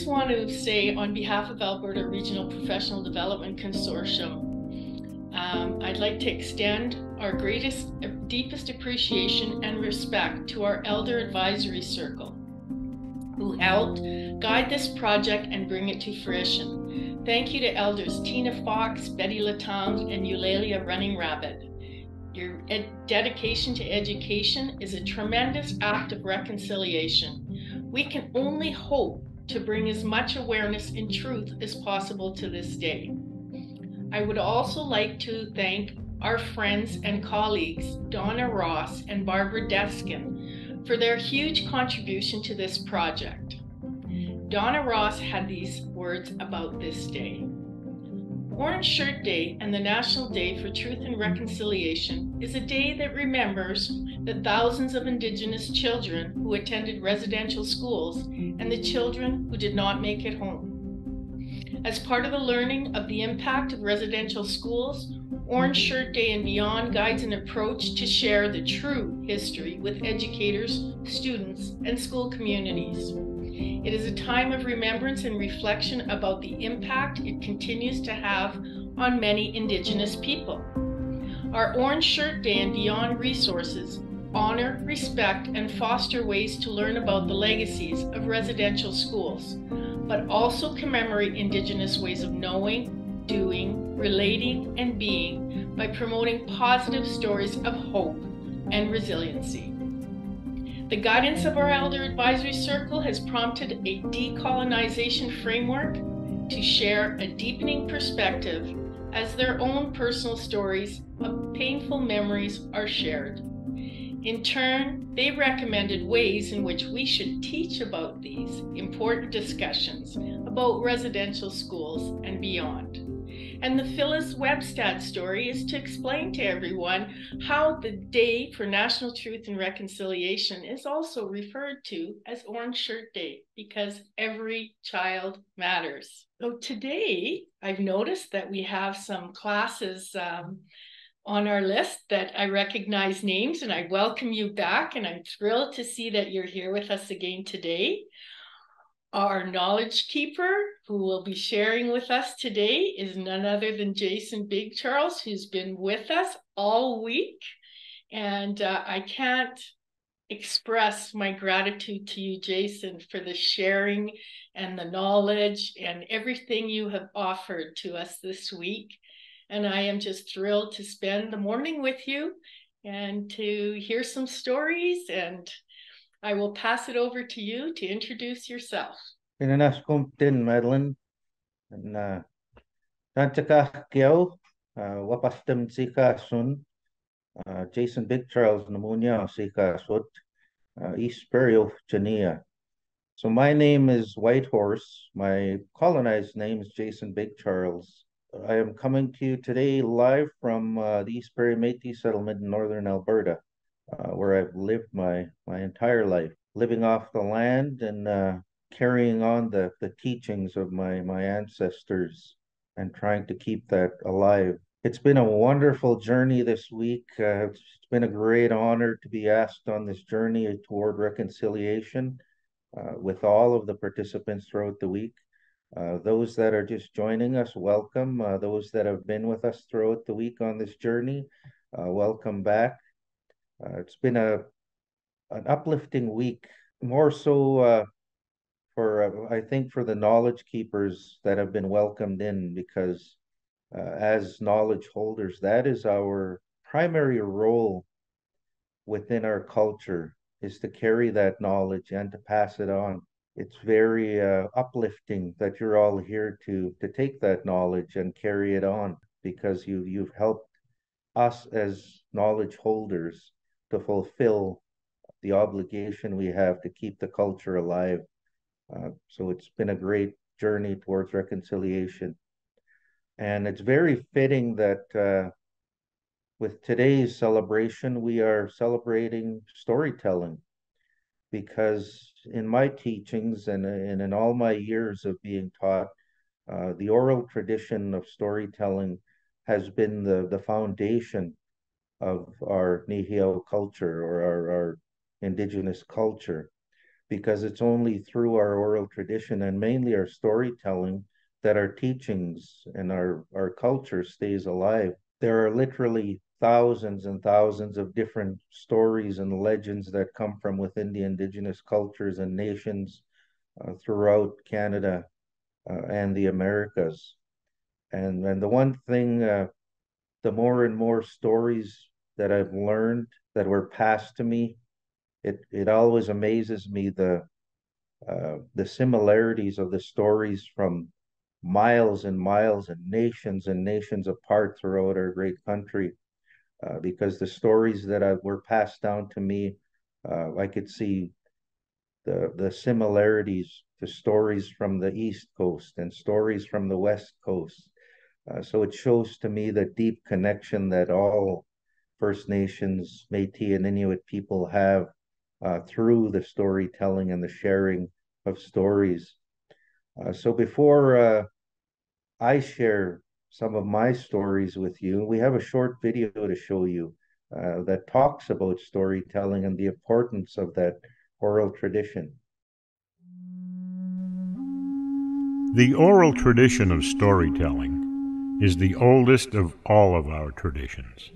just want to say on behalf of Alberta Regional Professional Development Consortium, I'd like to extend our deepest appreciation and respect to our Elder Advisory Circle, who helped guide this project and bring it to fruition. Thank you to Elders Tina Fox, Betty Latang, and Eulalia Running Rabbit. Your dedication to education is a tremendous act of reconciliation. We can only hope to bring as much awareness and truth as possible to this day. I would also like to thank our friends and colleagues, Donna Ross and Barbara Deskin, for their huge contribution to this project. Donna Ross had these words about this day. Orange Shirt Day and the National Day for Truth and Reconciliation is a day that remembers the thousands of Indigenous children who attended residential schools and the children who did not make it home. As part of the learning of the impact of residential schools, Orange Shirt Day and Beyond guides an approach to share the true history with educators, students, and school communities. It is a time of remembrance and reflection about the impact it continues to have on many Indigenous people. Our Orange Shirt Day and Beyond resources honor, respect, and foster ways to learn about the legacies of residential schools, but also commemorate Indigenous ways of knowing, doing, relating, and being by promoting positive stories of hope and resiliency. The guidance of our Elder Advisory Circle has prompted a decolonization framework to share a deepening perspective as their own personal stories of painful memories are shared. In turn, they recommended ways in which we should teach about these important discussions about residential schools and beyond. And the Phyllis Webstad story is to explain to everyone how the Day for National Truth and Reconciliation is also referred to as Orange Shirt Day, because every child matters. So today, I've noticed that we have some classes on our list that I recognize names, and I welcome you back, and I'm thrilled to see that you're here with us again today. Our knowledge keeper, who will be sharing with us today, is none other than Jason Big Charles, who's been with us all week. And I can't express my gratitude to you, Jason, for the sharing and the knowledge and everything you have offered to us this week. And I am just thrilled to spend the morning with you and to hear some stories, and I will pass it over to you to introduce yourself. Pinanas kumtin, Madeline. Na Tanchaka Kiao, Wapastem Sika Sun, Jason Big Charles Pneumonia Sika Sut, East Perio Chania. So my name is Whitehorse. My colonized name is Jason Big Charles. I am coming to you today live from the East Perry Métis settlement in northern Alberta, where I've lived my entire life, living off the land and carrying on the teachings of my ancestors and trying to keep that alive. It's been a wonderful journey this week. It's been a great honor to be asked on this journey toward reconciliation with all of the participants throughout the week. Those that are just joining us, welcome. Those that have been with us throughout the week on this journey, welcome back. It's been an uplifting week, more so I think for the knowledge keepers that have been welcomed in, because as knowledge holders, that is our primary role within our culture, is to carry that knowledge and to pass it on. It's very uplifting that you're all here to take that knowledge and carry it on, because you've helped us as knowledge holders to fulfill the obligation we have to keep the culture alive. So it's been a great journey towards reconciliation. And it's very fitting that with today's celebration, we are celebrating storytelling, because in my teachings and in all my years of being taught, the oral tradition of storytelling has been the foundation of our Nihio culture, or our Indigenous culture. because it's only through our oral tradition and mainly our storytelling that our teachings and our culture stays alive. There are literally thousands and thousands of different stories and legends that come from within the indigenous cultures and nations throughout Canada and the Americas. And the one thing, the more and more stories that I've learned that were passed to me, it always amazes me the similarities of the stories from miles and miles and nations apart throughout our great country. Because the stories that were passed down to me, I could see the similarities to stories from the East Coast and stories from the West Coast. So it shows to me the deep connection that all First Nations, Métis, and Inuit people have through the storytelling and the sharing of stories. So before I share some of my stories with you, we have a short video to show you that talks about storytelling and the importance of that oral tradition. The oral tradition of storytelling is the oldest of all of our traditions.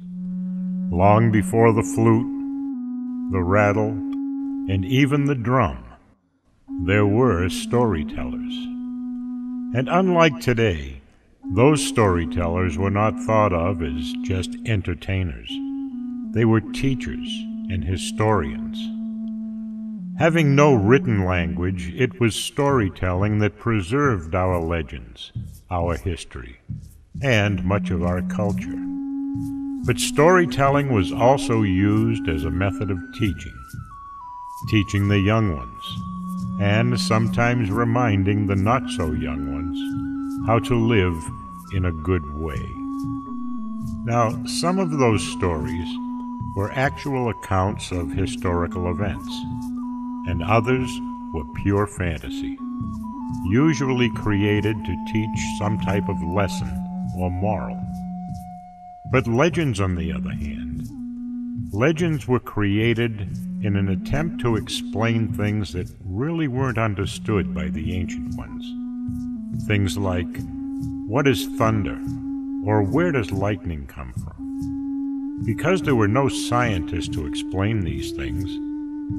Long before the flute, the rattle, and even the drum, there were storytellers. And unlike today, those storytellers were not thought of as just entertainers. They were teachers and historians. Having no written language, it was storytelling that preserved our legends, our history, and much of our culture. But storytelling was also used as a method of teaching the young ones, and sometimes reminding the not-so-young ones how to live in a good way. Now, some of those stories were actual accounts of historical events, and others were pure fantasy, usually created to teach some type of lesson or moral. But legends, on the other hand, legends were created in an attempt to explain things that really weren't understood by the ancient ones. Things like, what is thunder, or where does lightning come from? Because there were no scientists to explain these things,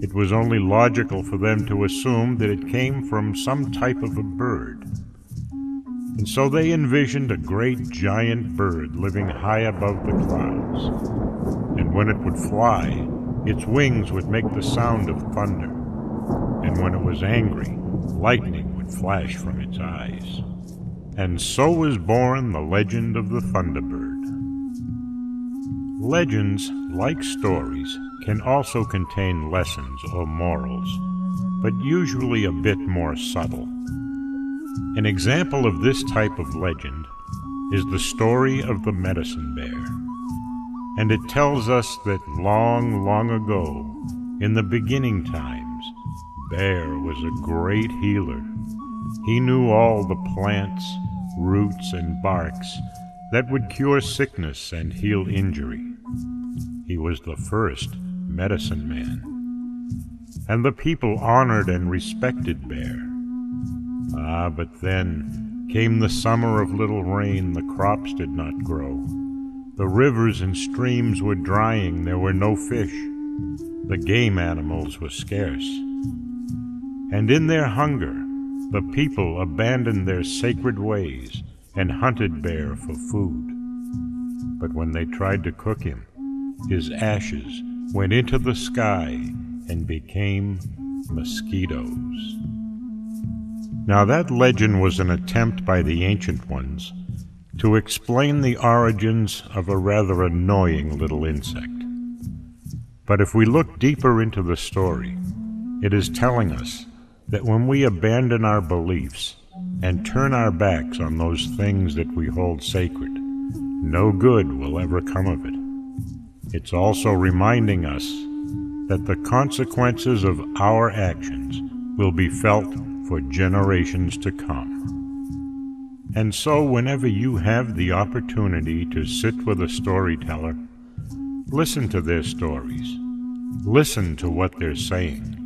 it was only logical for them to assume that it came from some type of a bird. And so they envisioned a great giant bird living high above the clouds. And when it would fly, its wings would make the sound of thunder. And when it was angry, lightning would flash from its eyes. And so was born the legend of the Thunderbird. Legends, like stories, can also contain lessons or morals, but usually a bit more subtle. An example of this type of legend is the story of the medicine bear. And it tells us that long, long ago, in the beginning times, Bear was a great healer. He knew all the plants, roots, and barks that would cure sickness and heal injury. He was the first medicine man. And the people honored and respected Bear. But then came the summer of little rain, the crops did not grow. The rivers and streams were drying, there were no fish. The game animals were scarce. And in their hunger, the people abandoned their sacred ways and hunted Bear for food. But when they tried to cook him, his ashes went into the sky and became mosquitoes. Now that legend was an attempt by the ancient ones to explain the origins of a rather annoying little insect. But if we look deeper into the story, it is telling us that when we abandon our beliefs and turn our backs on those things that we hold sacred, no good will ever come of it. It's also reminding us that the consequences of our actions will be felt for generations to come. And so whenever you have the opportunity to sit with a storyteller, listen to their stories. Listen to what they're saying.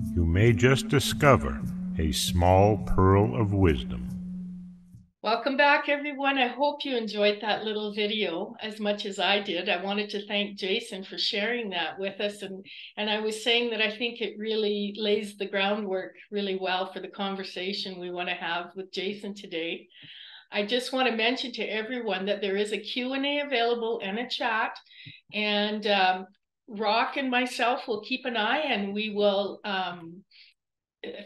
you may just discover a small pearl of wisdom. Welcome back, everyone. I hope you enjoyed that little video as much as I did. I wanted to thank Jason for sharing that with us. And I was saying that I think it really lays the groundwork really well for the conversation we want to have with Jason today. I just want to mention to everyone that there is a Q&A available and a chat. And Rock and myself will keep an eye, and we will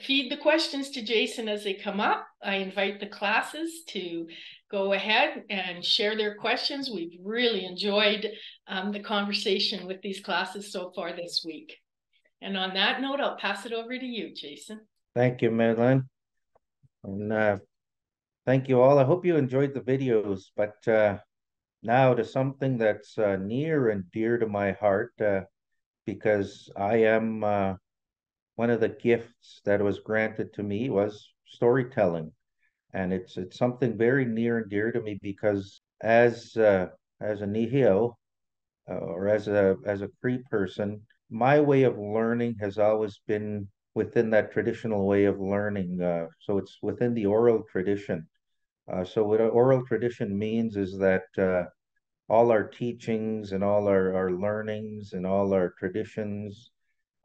feed the questions to Jason as they come up. I invite the classes to go ahead and share their questions. We've really enjoyed the conversation with these classes so far this week. And on that note, I'll pass it over to you, Jason. Thank you, Madeline. And thank you all. I hope you enjoyed the videos, but now to something that's near and dear to my heart, because I am one of the gifts that was granted to me was storytelling, and it's something very near and dear to me because as a Nihio, or as a Cree person, my way of learning has always been within that traditional way of learning. So it's within the oral tradition. So what oral tradition means is that all our teachings and all our learnings and all our traditions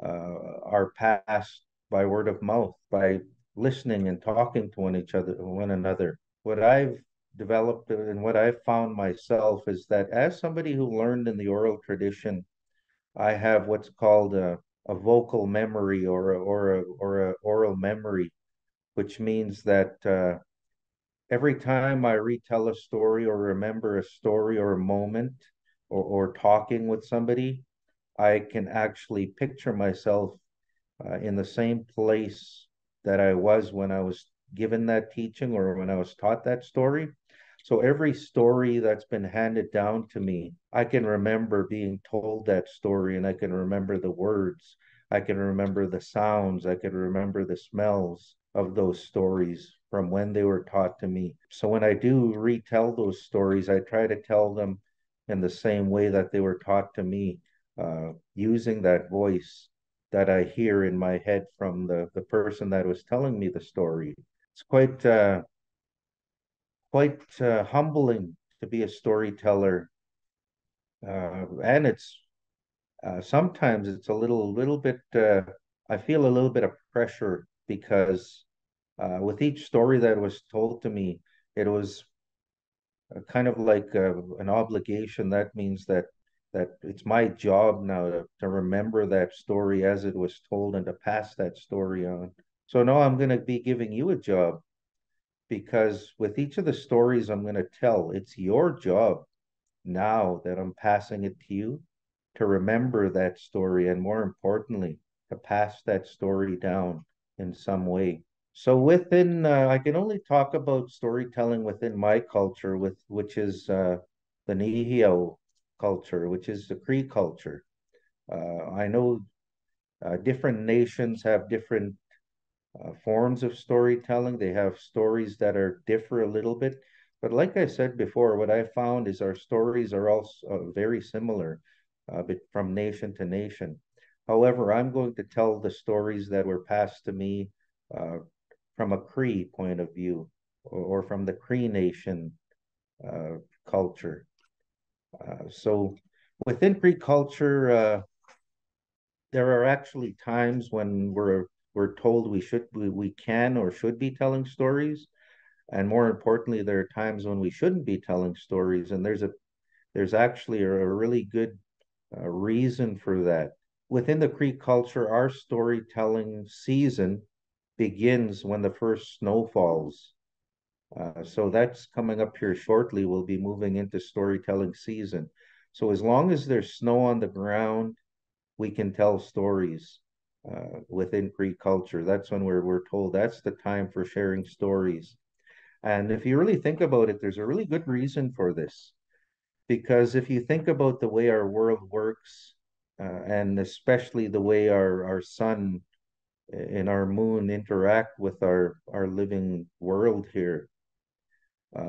are passed by word of mouth, by listening and talking to one another. What I've developed and what I've found myself is that as somebody who learned in the oral tradition, I have what's called a vocal memory or a oral memory, which means that every time I retell a story or remember a story or a moment or talking with somebody, I can actually picture myself in the same place that I was when I was given that teaching or when I was taught that story. So every story that's been handed down to me, I can remember being told that story, and I can remember the words. I can remember the sounds. I can remember the smells of those stories from when they were taught to me. So when I do retell those stories, I try to tell them in the same way that they were taught to me, using that voice that I hear in my head from the person that was telling me the story. It's quite humbling to be a storyteller, and it's sometimes it's a little bit. I feel a little bit of pressure because with each story that was told to me, it was kind of like an obligation. That means that it's my job now to remember that story as it was told and to pass that story on. So now I'm going to be giving you a job, because with each of the stories I'm going to tell, it's your job now that I'm passing it to you to remember that story, and more importantly, to pass that story down in some way. So within, I can only talk about storytelling within my culture, which is the Nihio culture, which is the Cree culture. I know different nations have different forms of storytelling. They have stories that differ a little bit. But like I said before, what I found is our stories are all very similar from nation to nation. However, I'm going to tell the stories that were passed to me from a Cree point of view, or from the Cree Nation culture. So within Cree culture, there are actually times when we're told we can or should be telling stories, and more importantly, there are times when we shouldn't be telling stories. And there's actually a really good reason for that. Within the Cree culture, our storytelling season begins when the first snow falls. So that's coming up here shortly. We'll be moving into storytelling season. So as long as there's snow on the ground, we can tell stories within Cree culture. That's when we're told that's the time for sharing stories. And if you really think about it, there's a really good reason for this. Because if you think about the way our world works, and especially the way our sun and our moon interact with our living world here,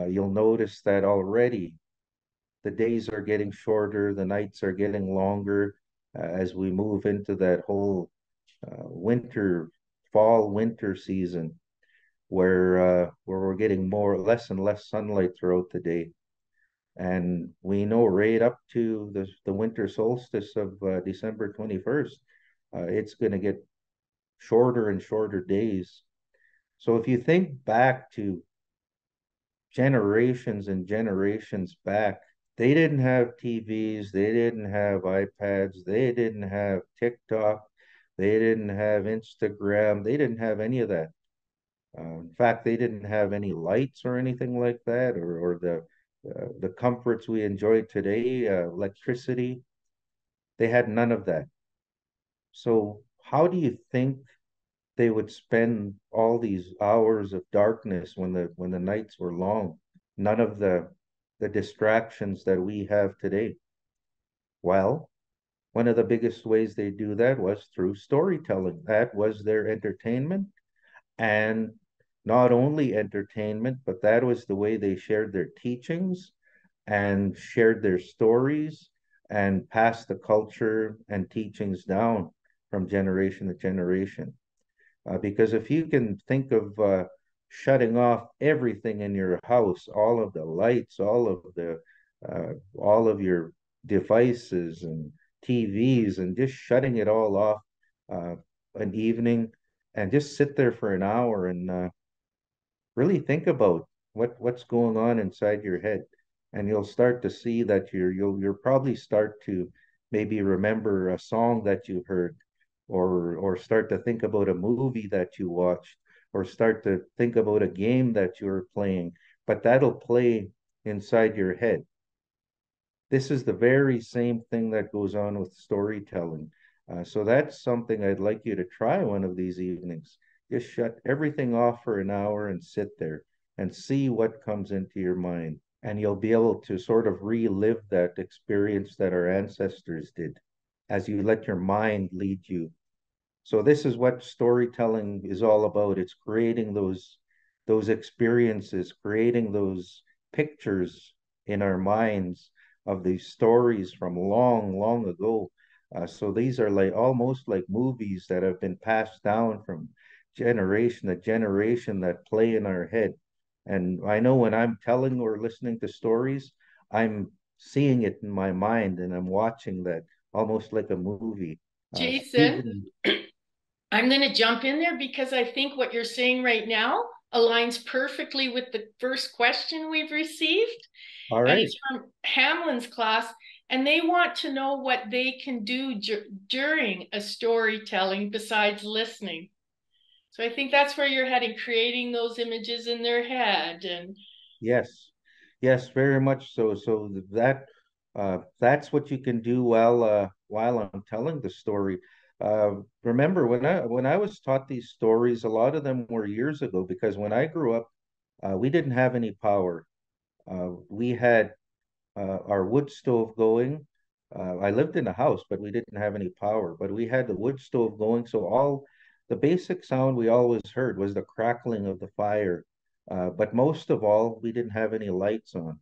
you'll notice that already the days are getting shorter, the nights are getting longer as we move into that whole fall, winter season, where we're getting less and less sunlight throughout the day. And we know right up to the winter solstice of December 21st, it's going to get shorter and shorter days. So if you think back to generations and generations back, they didn't have TVs, they didn't have iPads, they didn't have TikTok, they didn't have Instagram, they didn't have any of that. In fact, they didn't have any lights or anything like that, or the comforts we enjoy today, electricity. They had none of that. So how do you think they would spend all these hours of darkness when the nights were long? None of the distractions that we have today. Well, one of the biggest ways they do that was through storytelling. That was their entertainment. And not only entertainment, but that was the way they shared their teachings and shared their stories and passed the culture and teachings down from generation to generation. Because if you can think of shutting off everything in your house, all of the lights, all of your devices and TVs, and just shutting it all off an evening, and just sit there for an hour and really think about what's going on inside your head, and you'll start to see that you'll probably start to maybe remember a song that you heard, or start to think about a movie that you watched, or start to think about a game that you were playing, but that'll play inside your head. This is the very same thing that goes on with storytelling. So that's something I'd like you to try one of these evenings. Just shut everything off for an hour and sit there and see what comes into your mind. And you'll be able to sort of relive that experience that our ancestors did as you let your mind lead you. So this is what storytelling is all about. It's creating those experiences, creating those pictures in our minds of these stories from long, long ago. So these are like almost like movies that have been passed down from generation to generation that play in our head. And I know when I'm telling or listening to stories, I'm seeing it in my mind and I'm watching that almost like a movie. Jason, I'm going to jump in there because I think what you're saying right now aligns perfectly with the first question we've received. All right. And it's from Hamlin's class, and they want to know what they can do during a storytelling besides listening. So I think that's where you're heading, creating those images in their head. And yes, very much so. So that's what you can do while I'm telling the story. Remember when I was taught these stories, a lot of them were years ago, because when I grew up, we didn't have any power. We had our wood stove going. I lived in a house, but we didn't have any power. But we had the wood stove going, so all the basic sound we always heard was the crackling of the fire. But most of all, we didn't have any lights on.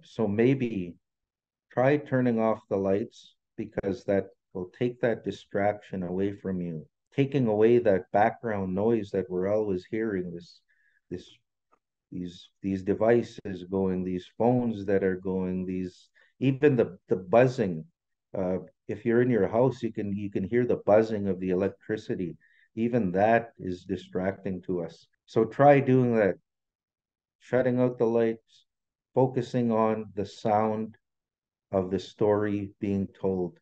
So maybe try turning off the lights, because that will take that distraction away from you, taking away that background noise that we're always hearing, this these devices going, these phones that are going, these even the buzzing. If you're in your house, you can hear the buzzing of the electricity. Even that is distracting to us. So try doing that, shutting out the lights, focusing on the sound of the story being told.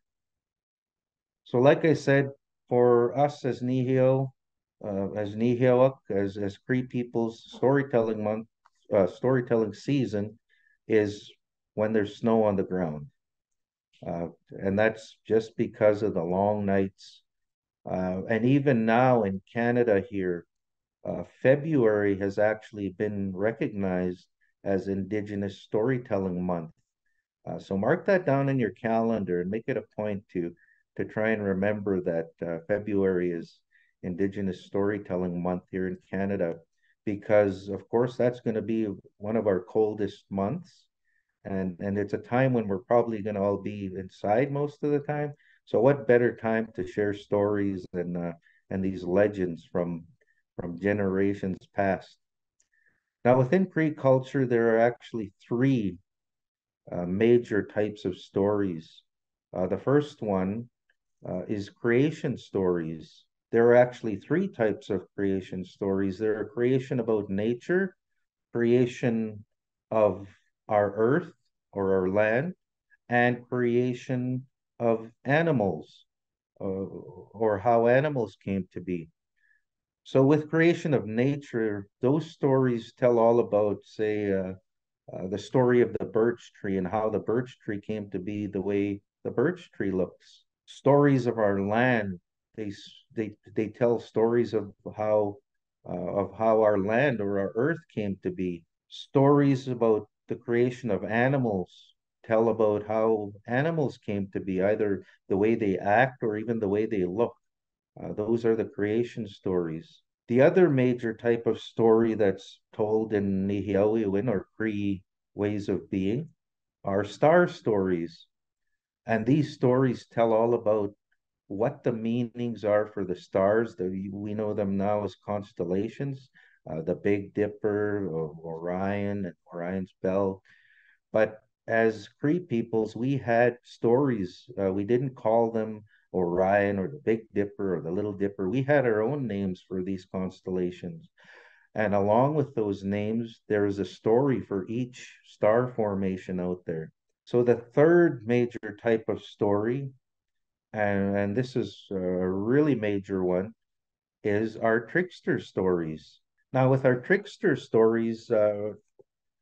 So like I said, for us as Nihio, as Nihioak, as Cree peoples, storytelling month, storytelling season is when there's snow on the ground. And that's just because of the long nights. And even now in Canada here, February has actually been recognized as Indigenous Storytelling Month. So mark that down in your calendar and make it a point to try and remember that February is Indigenous Storytelling Month here in Canada, because of course that's going to be one of our coldest months, and it's a time when we're probably going to all be inside most of the time. So what better time to share stories and these legends from generations past. Now, within Cree culture, there are actually three major types of stories. The first one is creation stories. There are actually three types of creation stories. There are creation about nature, creation of our earth or our land, and creation of animals, or how animals came to be. So with creation of nature, those stories tell all about, say, the story of the birch tree and how the birch tree came to be the way the birch tree looks. Stories of our land, they tell stories of how our land or our earth came to be. Stories about the creation of animals tell about how animals came to be, either the way they act or even the way they look. Those are the creation stories. The other major type of story that's told in Nihiawiwin or Cree ways of being are star stories. And these stories tell all about what the meanings are for the stars. We know them now as constellations, the Big Dipper, Orion, and Orion's Belt. But as Cree peoples, we had stories. We didn't call them Orion or the Big Dipper or the Little Dipper. We had our own names for these constellations. And along with those names, there is a story for each star formation out there. So the third major type of story, and this is a really major one, is our trickster stories. Now, with our trickster stories,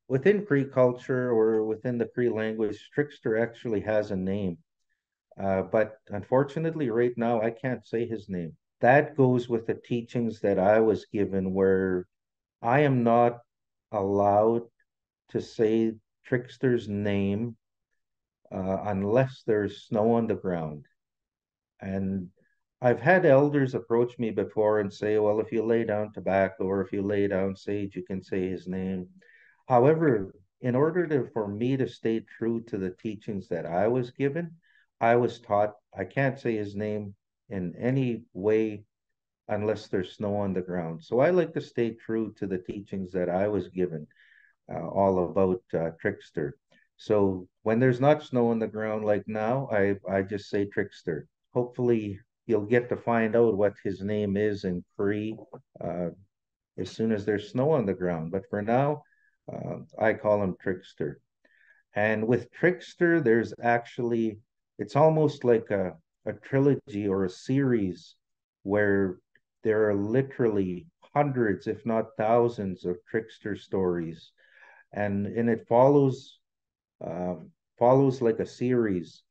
within Cree culture or within the Cree language, trickster actually has a name. But unfortunately, right now, I can't say his name. That goes with the teachings that I was given, where I am not allowed to say trickster's name unless there's snow on the ground. And I've had elders approach me before and say, well, if you lay down tobacco or if you lay down sage, you can say his name. However, in order for me to stay true to the teachings that I was given, I was taught I can't say his name in any way unless there's snow on the ground. So I like to stay true to the teachings that I was given, all about trickster. So when there's not snow on the ground like now, I just say trickster. Hopefully you'll get to find out what his name is in Cree as soon as there's snow on the ground. But for now, I call him trickster. And with trickster, there's actually, it's almost like a trilogy or a series where there are literally hundreds, if not thousands, of trickster stories. And it follows like a series.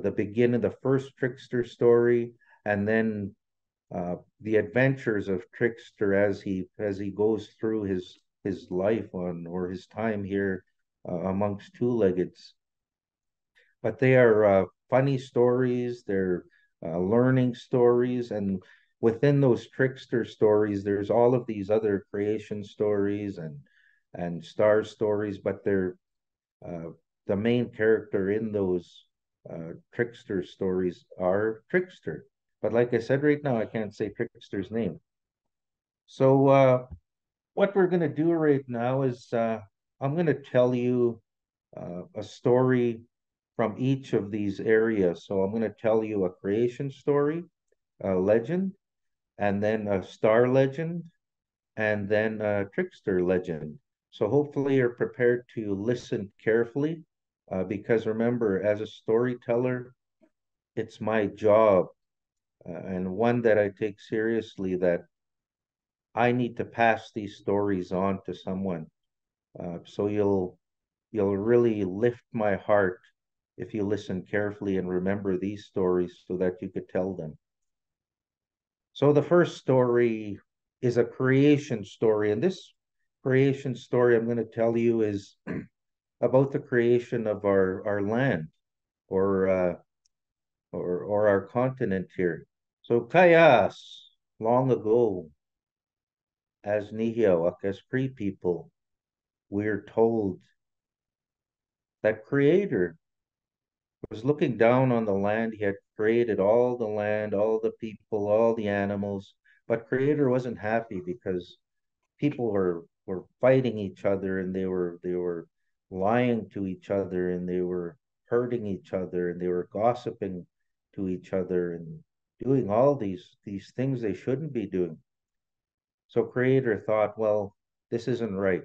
The beginning, the first trickster story, and then the adventures of trickster as he goes through his life on or his time here amongst two-leggeds. But they are funny stories. They're learning stories, and within those trickster stories, there's all of these other creation stories and star stories. But they're the main character in those trickster stories are trickster. But like I said, right now I can't say trickster's name. So what we're going to do right now is I'm going to tell you a story from each of these areas. So I'm going to tell you a creation story, a legend, and then a star legend, and then a trickster legend. So hopefully you're prepared to listen carefully, because remember, as a storyteller, it's my job, and one that I take seriously, that I need to pass these stories on to someone. So you'll really lift my heart if you listen carefully and remember these stories so that you could tell them. So the first story is a creation story, and this creation story I'm going to tell you is about the creation of our land, or our continent here. So Kayas, long ago, as Nihiawak, as Cree people, we're told that Creator was looking down on the land he had created all the land, all the people, all the animals, but Creator wasn't happy because people were fighting each other, and they were lying to each other, and they were hurting each other, and they were gossiping to each other and doing all these things they shouldn't be doing. So Creator thought, well, this isn't right.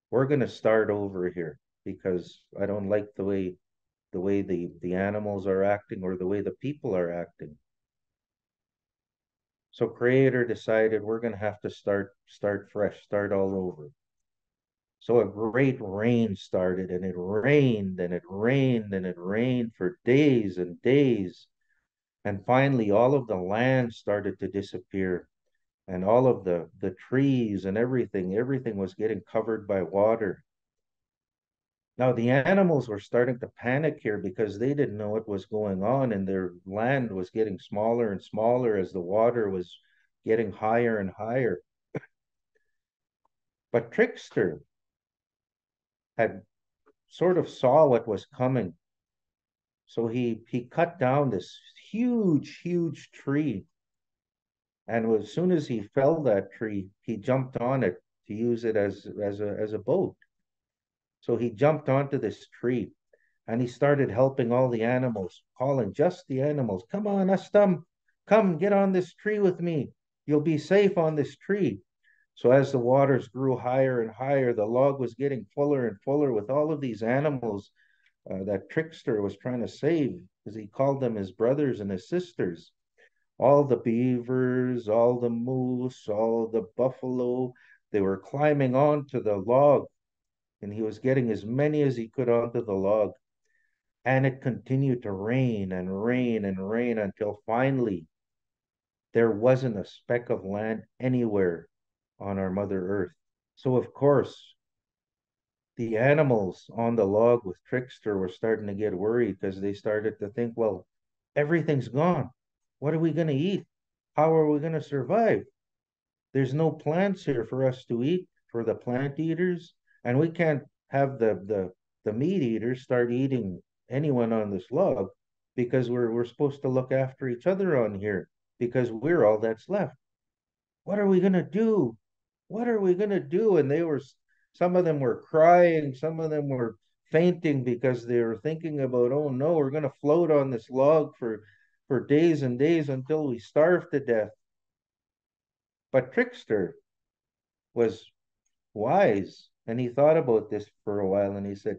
We're going to start over here because I don't like the way the animals are acting or the way the people are acting. So Creator decided we're going to have to start fresh, start all over. So a great rain started, and it rained and it rained and it rained for days and days. And finally, all of the land started to disappear, and all of the trees and everything was getting covered by water. Now, the animals were starting to panic here because they didn't know what was going on, and their land was getting smaller and smaller as the water was getting higher and higher. But Trickster had sort of saw what was coming. So he cut down this huge tree. And as soon as he felled that tree, he jumped on it to use it as a boat. So he jumped onto this tree, and he started helping all the animals, calling just the animals, come on, Astam, come get on this tree with me. You'll be safe on this tree. So as the waters grew higher and higher, the log was getting fuller and fuller with all of these animals that Trickster was trying to save, because he called them his brothers and his sisters. All the beavers, all the moose, all the buffalo, they were climbing onto the log, and he was getting as many as he could onto the log. And it continued to rain and rain and rain until finally there wasn't a speck of land anywhere on our Mother Earth. So of course, the animals on the log with Trickster were starting to get worried, because they started to think, well, everything's gone. What are we going to eat? How are we going to survive? There's no plants here for us to eat, for the plant eaters, and we can't have the meat eaters start eating anyone on this log, because we're supposed to look after each other on here, because we're all that's left. What are we going to do? What are we going to do? And some of them were crying, some of them were fainting, because they were thinking about, oh no, we're going to float on this log for days and days until we starve to death. But Trickster was wise, and he thought about this for a while, and he said,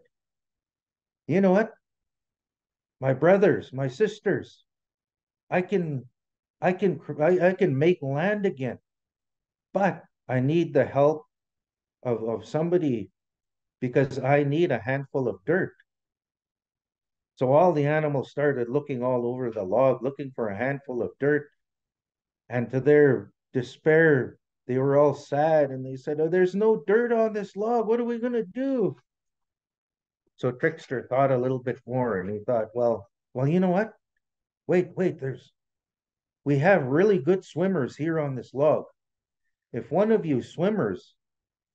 you know what? My brothers, my sisters, I can make land again, but I need the help of somebody, because I need a handful of dirt. So all the animals started looking all over the log, looking for a handful of dirt. And to their despair, they were all sad, and they said, oh, there's no dirt on this log. What are we going to do? So Trickster thought a little bit more, and he thought, well, you know what? Wait, we have really good swimmers here on this log. If one of you swimmers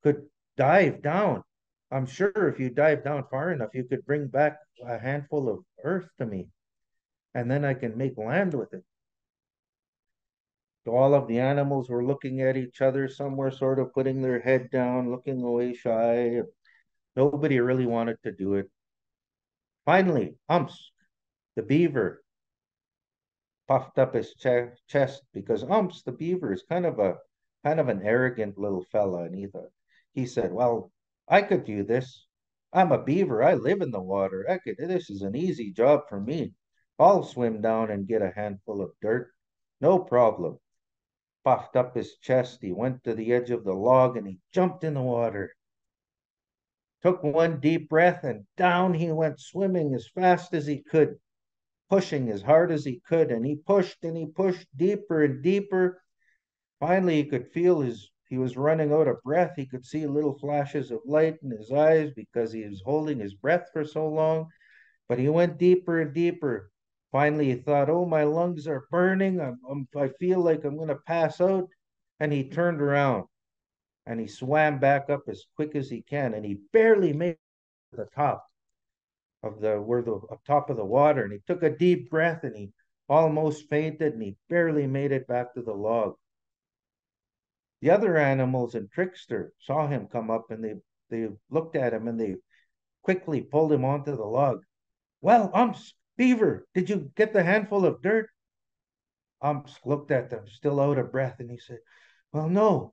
could dive down, I'm sure if you dive down far enough, you could bring back a handful of earth to me, and then I can make land with it. So all of the animals were looking at each other. Some were sort of putting their head down, looking away shy. Nobody really wanted to do it. Finally, Umps, the beaver, puffed up his chest, because Umps, the beaver, is kind of an arrogant little fella, and he said, well, I could do this. I'm a beaver. I live in the water. This is an easy job for me. I'll swim down and get a handful of dirt. No problem. Puffed up his chest, he went to the edge of the log, and he jumped in the water. Took one deep breath, and down he went, swimming as fast as he could, pushing as hard as he could, and he pushed deeper and deeper. Finally, he could feel he was running out of breath. He could see little flashes of light in his eyes because he was holding his breath for so long. But he went deeper and deeper. Finally, he thought, oh, my lungs are burning. I feel like I'm going to pass out. And he turned around, and he swam back up as quick as he can, and he barely made it to the top. of the where the up top of the water, and he took a deep breath and he almost fainted and he barely made it back to the log. The other animals and Trickster saw him come up and they looked at him and they quickly pulled him onto the log. Well, Beaver, did you get the handful of dirt? Looked at them, still out of breath, and he said, well, no,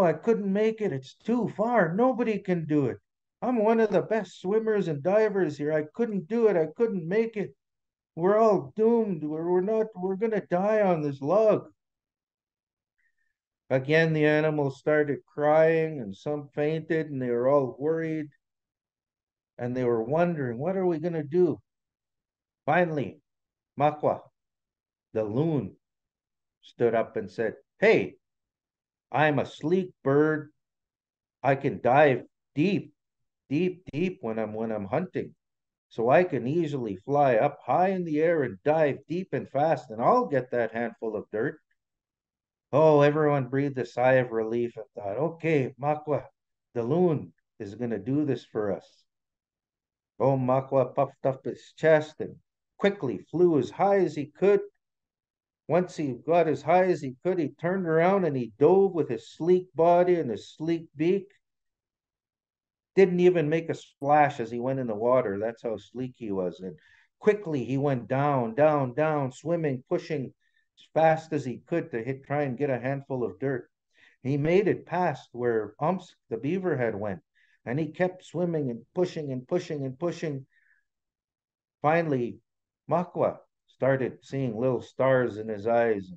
I couldn't make it. It's too far. Nobody can do it. I'm one of the best swimmers and divers here. I couldn't do it. I couldn't make it. We're all doomed. We're going to die on this log. Again, the animals started crying and some fainted and they were all worried and they were wondering, what are we going to do? Finally, Makwa, the loon, stood up and said, hey, I'm a sleek bird. I can dive deep when I'm hunting. So I can easily fly up high in the air and dive deep and fast, and I'll get that handful of dirt. Oh, everyone breathed a sigh of relief and thought, okay, Makwa, the loon is going to do this for us. Oh, Makwa puffed up his chest and quickly flew as high as he could. Once he got as high as he could, he turned around and he dove with his sleek body and his sleek beak. Didn't even make a splash as he went in the water. That's how sleek he was. And quickly he went down, down, down, swimming, pushing as fast as he could to try and get a handful of dirt. He made it past where the beaver had went, and he kept swimming and pushing and pushing and pushing. Finally, Makwa started seeing little stars in his eyes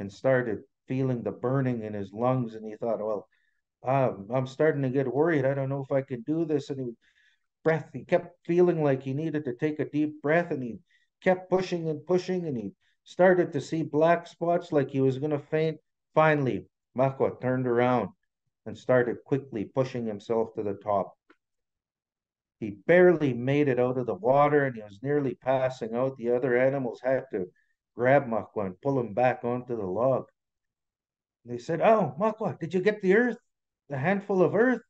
and started feeling the burning in his lungs. And he thought, well, I'm starting to get worried. I don't know if I can do this. And he kept feeling like he needed to take a deep breath, and he kept pushing and pushing, and he started to see black spots like he was going to faint. Finally, Makwa turned around and started quickly pushing himself to the top. He barely made it out of the water and he was nearly passing out. The other animals had to grab Makwa and pull him back onto the log. They said, oh, Makwa, did you get the earth? The handful of earth?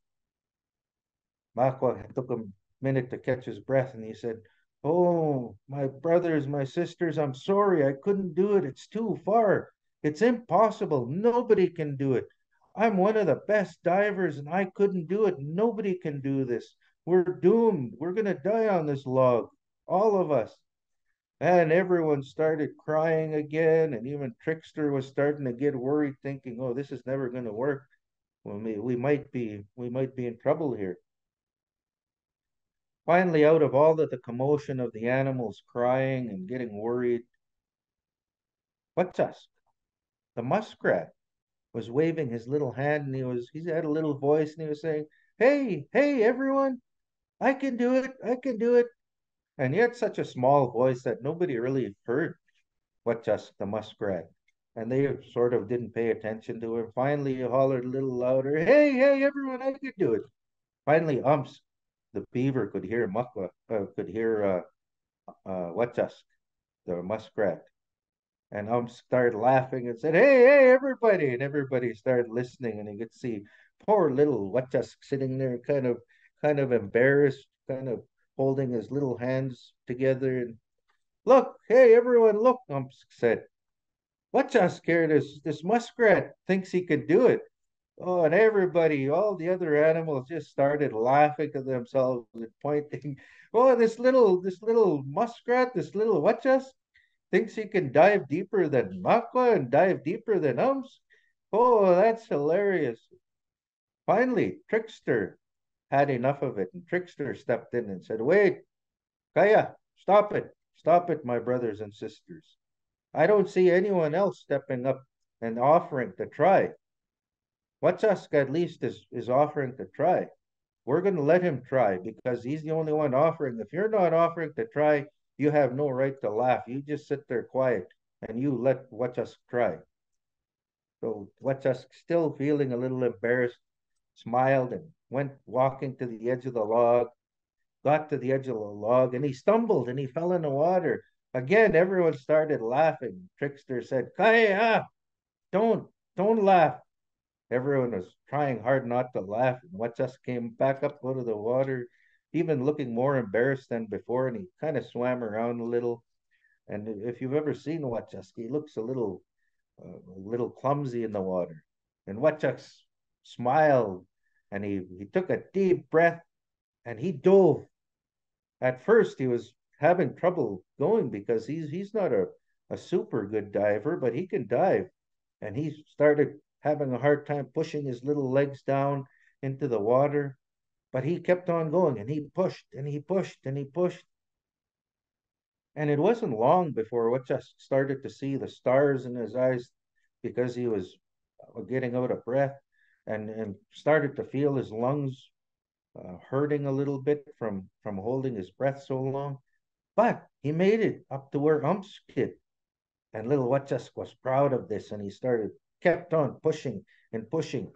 Makwa took a minute to catch his breath and he said, oh, my brothers, my sisters, I'm sorry. I couldn't do it. It's too far. It's impossible. Nobody can do it. I'm one of the best divers and I couldn't do it. Nobody can do this. We're doomed. We're going to die on this log. All of us. And everyone started crying again. And even Trickster was starting to get worried, thinking, oh, this is never going to work. Well, we might be in trouble here. Finally, out of all of the commotion of the animals crying and getting worried, WACASK, the muskrat, was waving his little hand and he had a little voice and he was saying, hey, everyone, I can do it, I can do it. And he had such a small voice that nobody really heard WACASK, the muskrat. And they sort of didn't pay attention to him. Finally, he hollered a little louder, hey, everyone, I can do it. Finally, the beaver could hear WACASK, the muskrat. And started laughing and said, hey, everybody. And everybody started listening. And you could see poor little WACASK sitting there kind of embarrassed, kind of holding his little hands together. And look, hey, everyone, look, said. WACASK here, this muskrat thinks he could do it. Oh, and everybody, all the other animals just started laughing to themselves and pointing. Oh, this little muskrat, this little WACASK thinks he can dive deeper than Makwa and dive deeper than Oh, that's hilarious. Finally, Trickster had enough of it, and Trickster stepped in and said, wait, Kaya, stop it, my brothers and sisters. I don't see anyone else stepping up and offering to try. WACASK at least is offering to try. We're going to let him try because he's the only one offering. If you're not offering to try, you have no right to laugh. You just sit there quiet and you let WACASK try. So WACASK, still feeling a little embarrassed, smiled and went walking to the edge of the log, got to the edge of the log, and he stumbled and he fell in the water. Again, everyone started laughing. Trickster said, Kaya, don't laugh. Everyone was trying hard not to laugh. And WACASK came back up out of the water, even looking more embarrassed than before, and he kind of swam around a little. And if you've ever seen Wachask, he looks a little clumsy in the water. And Wachask smiled, and he took a deep breath, and he dove. At first, he was having trouble going because he's not a super good diver, but he can dive. And he started having a hard time pushing his little legs down into the water. But he kept on going, and he pushed and he pushed and he pushed. And it wasn't long before Wachask started to see the stars in his eyes because he was getting out of breath, and started to feel his lungs hurting a little bit from holding his breath so long. But he made it up to where Ump's kid. And little Wachask was proud of this, and he kept on pushing and pushing.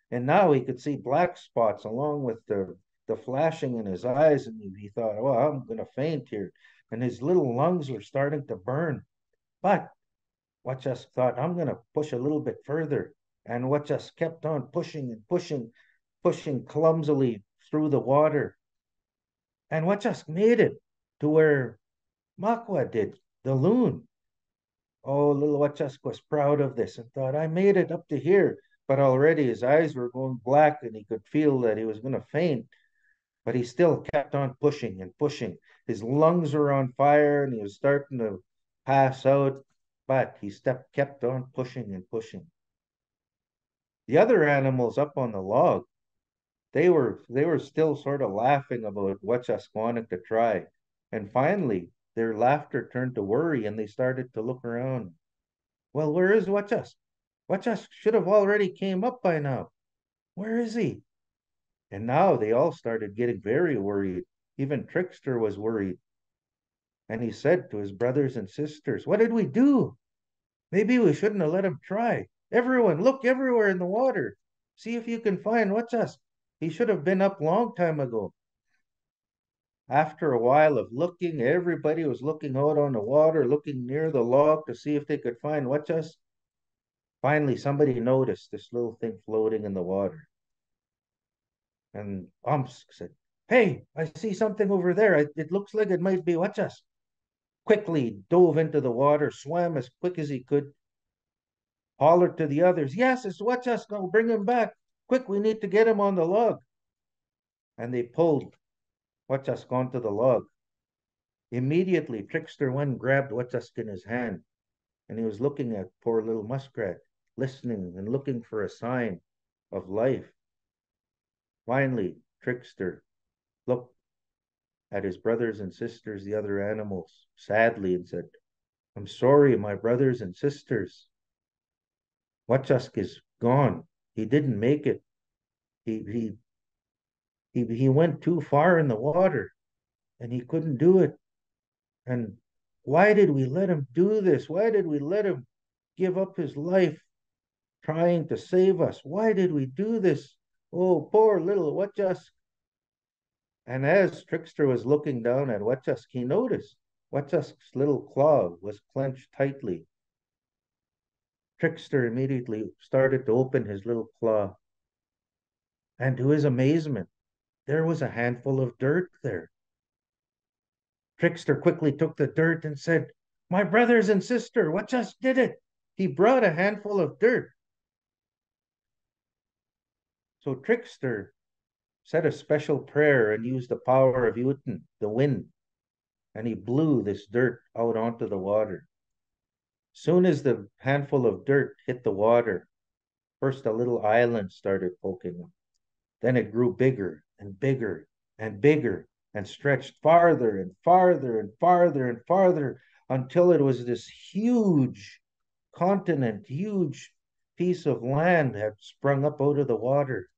And now he could see black spots along with the flashing in his eyes, and he thought, oh, I'm going to faint here. And his little lungs were starting to burn. But Wachask thought, I'm going to push a little bit further. And Wachask kept on pushing and pushing, pushing clumsily through the water. And Wachask made it to where Makwa did, the loon. Oh, little Wachask was proud of this and thought, I made it up to here. But already his eyes were going black, and he could feel that he was going to faint. But he still kept on pushing and pushing. His lungs were on fire, and he was starting to pass out. But he kept on pushing and pushing. The other animals up on the log, they were still sort of laughing about Wachask wanting to try. And finally, their laughter turned to worry, and they started to look around. Well, where is Wachask? Wachask should have already came up by now. Where is he? And now they all started getting very worried. Even Trickster was worried. And he said to his brothers and sisters, what did we do? Maybe we shouldn't have let him try. Everyone, look everywhere in the water. See if you can find Wachask. He should have been up long time ago. After a while of looking, everybody was looking out on the water, looking near the log to see if they could find Wachask. Finally, somebody noticed this little thing floating in the water. And Umsk said, hey, I see something over there. It looks like it might be Wachask. Quickly dove into the water, swam as quick as he could, hollered to the others, yes, it's Wachask, I'll bring him back. Quick, we need to get him on the log. And they pulled Wachask onto the log. Immediately, Trickster one grabbed Wachask in his hand, and he was looking at poor little muskrat, listening and looking for a sign of life. Finally, Trickster looked at his brothers and sisters, the other animals, sadly, and said, I'm sorry, my brothers and sisters. Wachask is gone. He didn't make it. He went too far in the water, and he couldn't do it. And why did we let him do this? Why did we let him give up his life trying to save us? Why did we do this? Oh, poor little Wachask. And as Trickster was looking down at Wachask, he noticed Wachask's little claw was clenched tightly. Trickster immediately started to open his little claw. And to his amazement, there was a handful of dirt there. Trickster quickly took the dirt and said, my brothers and sister, Wachask did it. He brought a handful of dirt. So Trickster said a special prayer and used the power of Uten, the wind, and he blew this dirt out onto the water. Soon as the handful of dirt hit the water, first a little island started poking up. Then it grew bigger and bigger and bigger and stretched farther and farther and farther and farther until it was this huge continent, huge piece of land had sprung up out of the water.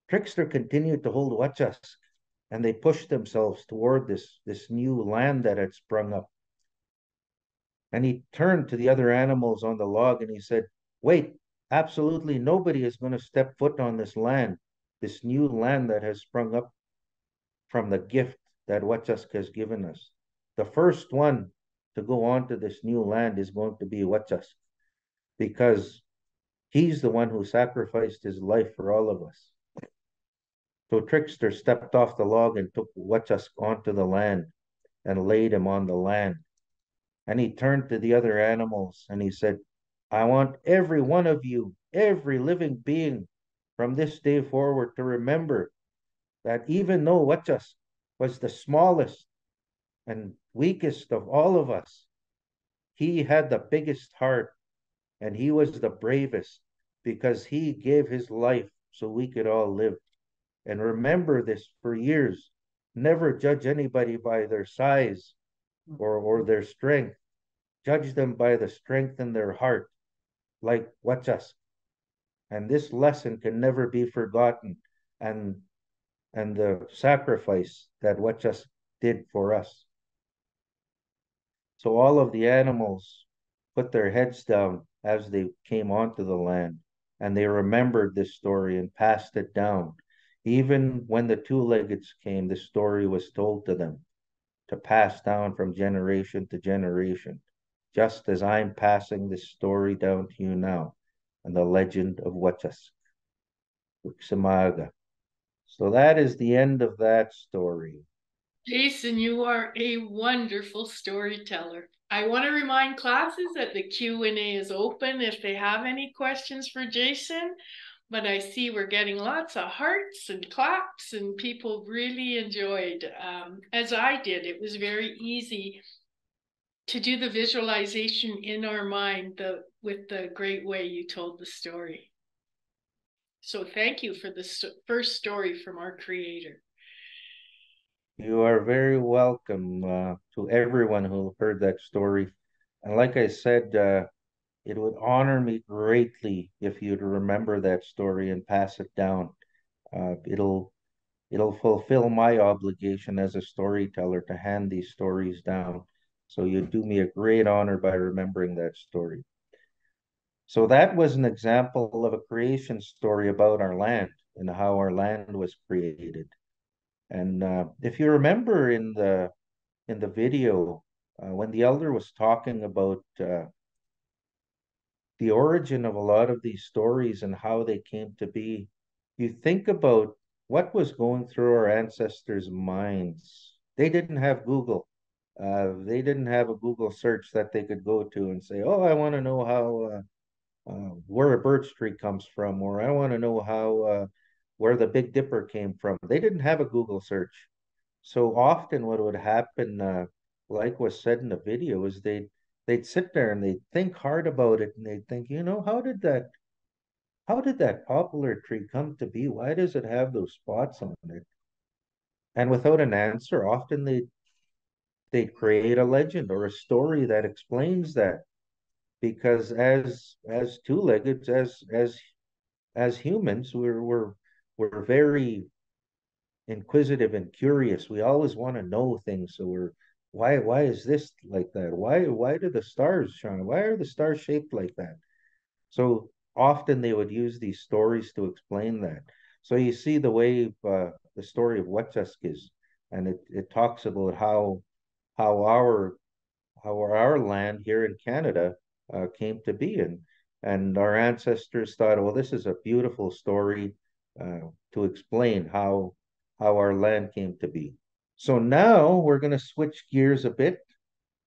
Trickster continued to hold Wachask, and they pushed themselves toward this new land that had sprung up. And he turned to the other animals on the log and he said, wait, absolutely nobody is going to step foot on this land, this new land that has sprung up from the gift that Wachask has given us. The first one to go on to this new land is going to be Wachask, because he's the one who sacrificed his life for all of us. So Trickster stepped off the log and took Wachask onto the land and laid him on the land. And he turned to the other animals and he said, I want every one of you, every living being from this day forward to remember that even though Wachask was the smallest and weakest of all of us, he had the biggest heart and he was the bravest because he gave his life so we could all live. And remember this for years. Never judge anybody by their size or their strength. Judge them by the strength in their heart, like Wachask. And this lesson can never be forgotten. And the sacrifice that Wachask did for us. So all of the animals put their heads down as they came onto the land, and they remembered this story and passed it down. Even when the two-leggeds came, the story was told to them to pass down from generation to generation, just as I'm passing this story down to you now, and the legend of Wachask, Uksamaga. So that is the end of that story. Jason, you are a wonderful storyteller. I want to remind classes that the Q&A is open if they have any questions for Jason, but I see we're getting lots of hearts and claps and people really enjoyed, as I did. It was very easy to do the visualization in our mind with the great way you told the story. So thank you for the first story from our creator. You are very welcome to everyone who heard that story. And like I said, it would honor me greatly if you'd remember that story and pass it down. It'll fulfill my obligation as a storyteller to hand these stories down. So you do me a great honor by remembering that story. So that was an example of a creation story about our land and how our land was created. And if you remember in the video, when the elder was talking about the origin of a lot of these stories and how they came to be, you think about what was going through our ancestors' minds. They didn't have Google. They didn't have a Google search that they could go to and say, "Oh, I want to know how where a birch tree comes from," or "I want to know how where the Big Dipper came from." They didn't have a Google search. So often what would happen, like was said in the video, is they'd sit there and they'd think hard about it and they'd think, how did that poplar tree come to be? Why does it have those spots on it? And without an answer, often they'd create a legend or a story that explains that. Because as two-leggeds, as humans, we're very inquisitive and curious. We always want to know things. So why is this like that? Why do the stars shine? Why are the stars shaped like that? So often they would use these stories to explain that. So you see the way the story of Wachask is, and it talks about how our land here in Canada came to be, and our ancestors thought, well, this is a beautiful story to explain how our land came to be. So now we're going to switch gears a bit,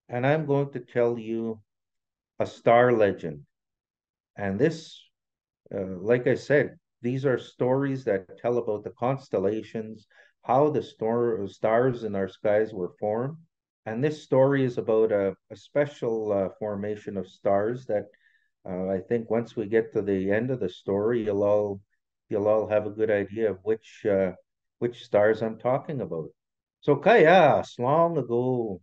and I'm going to tell you a star legend. And this, like I said, these are stories that tell about the constellations, how the stars in our skies were formed. And this story is about a special formation of stars that I think once we get to the end of the story, you'll all have a good idea of which stars I'm talking about. So Kayas, long ago,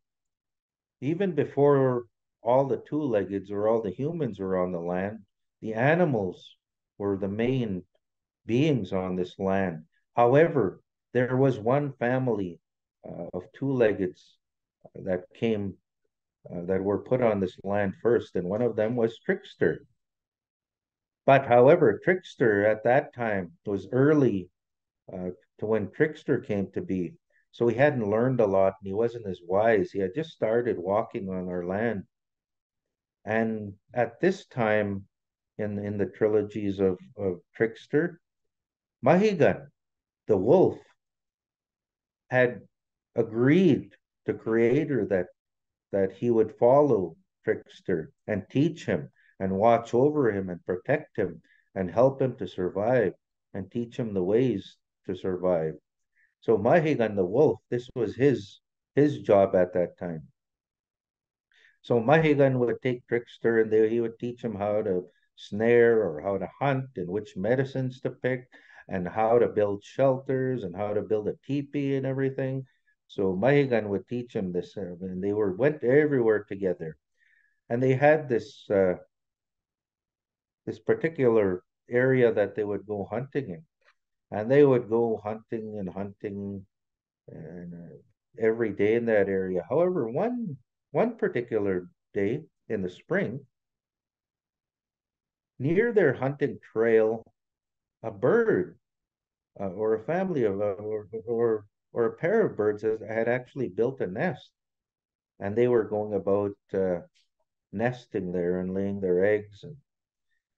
even before all the two-leggeds or all the humans were on the land, the animals were the main beings on this land. However, there was one family of two-leggeds that came that were put on this land first, and one of them was Trickster. But however, Trickster at that time was early to when Trickster came to be. So he hadn't learned a lot and he wasn't as wise. He had just started walking on our land. And at this time in the trilogies of Trickster, Mahigan, the wolf had agreed to Creator that he would follow Trickster and teach him and watch over him and protect him and help him to survive and teach him the ways to survive. So Mahigan the wolf, this was his job at that time. So Mahigan would take Trickster and he would teach him how to snare or how to hunt and which medicines to pick and how to build shelters and how to build a teepee and everything. So Mahigan would teach him this, and they went everywhere together. And they had this particular area that they would go hunting in, and they would go hunting and hunting and every day in that area. However, one particular day in the spring, near their hunting trail, a bird or a family of or a pair of birds had actually built a nest, and they were going about nesting there and laying their eggs,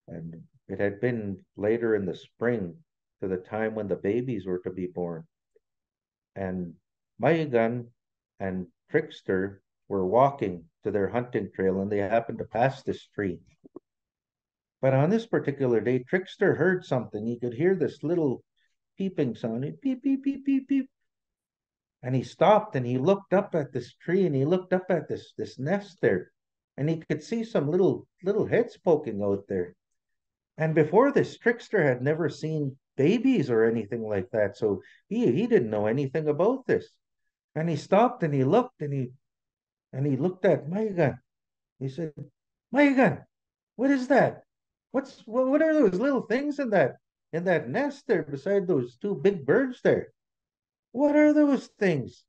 and it had been later in the spring to the time when the babies were to be born. And Mahigan and Trickster were walking to their hunting trail, and they happened to pass this tree. But on this particular day, Trickster heard something. He could hear this little peeping sound, peep, peep, peep, peep, peep. And he stopped and he looked up at this tree and he looked up at this nest there. And he could see some little heads poking out there. And before this, Trickster had never seen babies or anything like that. So he didn't know anything about this. And he stopped and he looked and he looked at Mahigan. He said, Mahigan, what is that? What are those little things in that nest there beside those two big birds there? What are those things?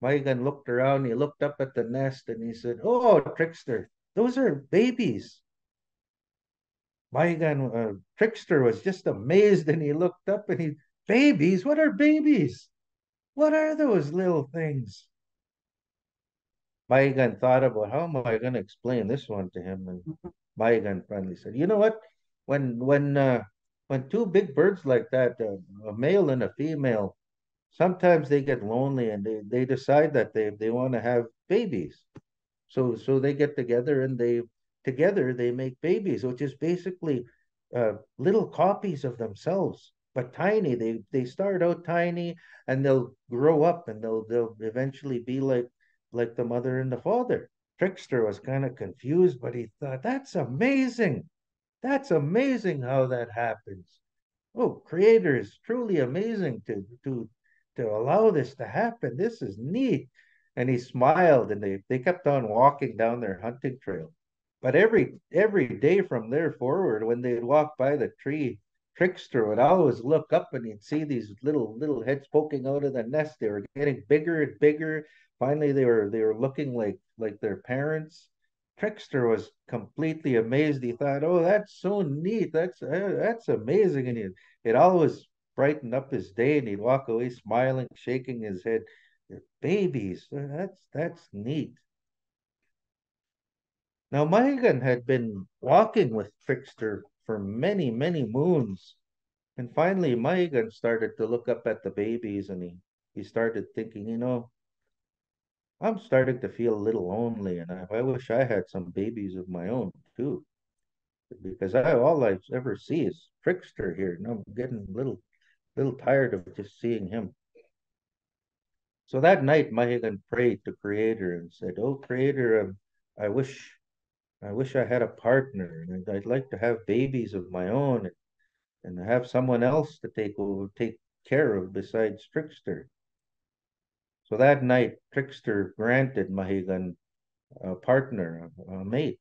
Mahigan looked around, he looked up at the nest and he said, oh, Trickster, those are babies. Mahigan, Trickster was just amazed and he looked up and babies? What are babies? What are those little things? Mahigan thought about how am I going to explain this one to him, and Mahigan finally said, "You know what? When two big birds like that, a male and a female, sometimes they get lonely and they decide that they want to have babies. So they get together and together they make babies, which is basically little copies of themselves, but tiny. They start out tiny and they'll grow up and they'll eventually be like the mother and the father." Trickster was kind of confused, but he thought, that's amazing. That's amazing how that happens. Oh, Creator is truly amazing to allow this to happen. This is neat. And he smiled and they kept on walking down their hunting trail. But every day from there forward, when they'd walk by the tree, Trickster would always look up and he'd see these little heads poking out of the nest. They were getting bigger and bigger. Finally, they were looking like their parents. Trickster was completely amazed. He thought, "Oh, that's so neat. That's amazing." And it always brightened up his day, and he'd walk away smiling, shaking his head. Babies, that's neat. Now, Mahigan had been walking with Trickster for many moons. And finally, Mahigan started to look up at the babies and he started thinking, I'm starting to feel a little lonely and I wish I had some babies of my own too. Because all I ever see is Trickster here. And I'm getting a little tired of just seeing him. So that night, Mahigan prayed to Creator and said, "Oh, Creator, I wish I had a partner and I'd like to have babies of my own and have someone else to take care of besides Trickster." So that night, Trickster granted Mahigan a partner, a mate.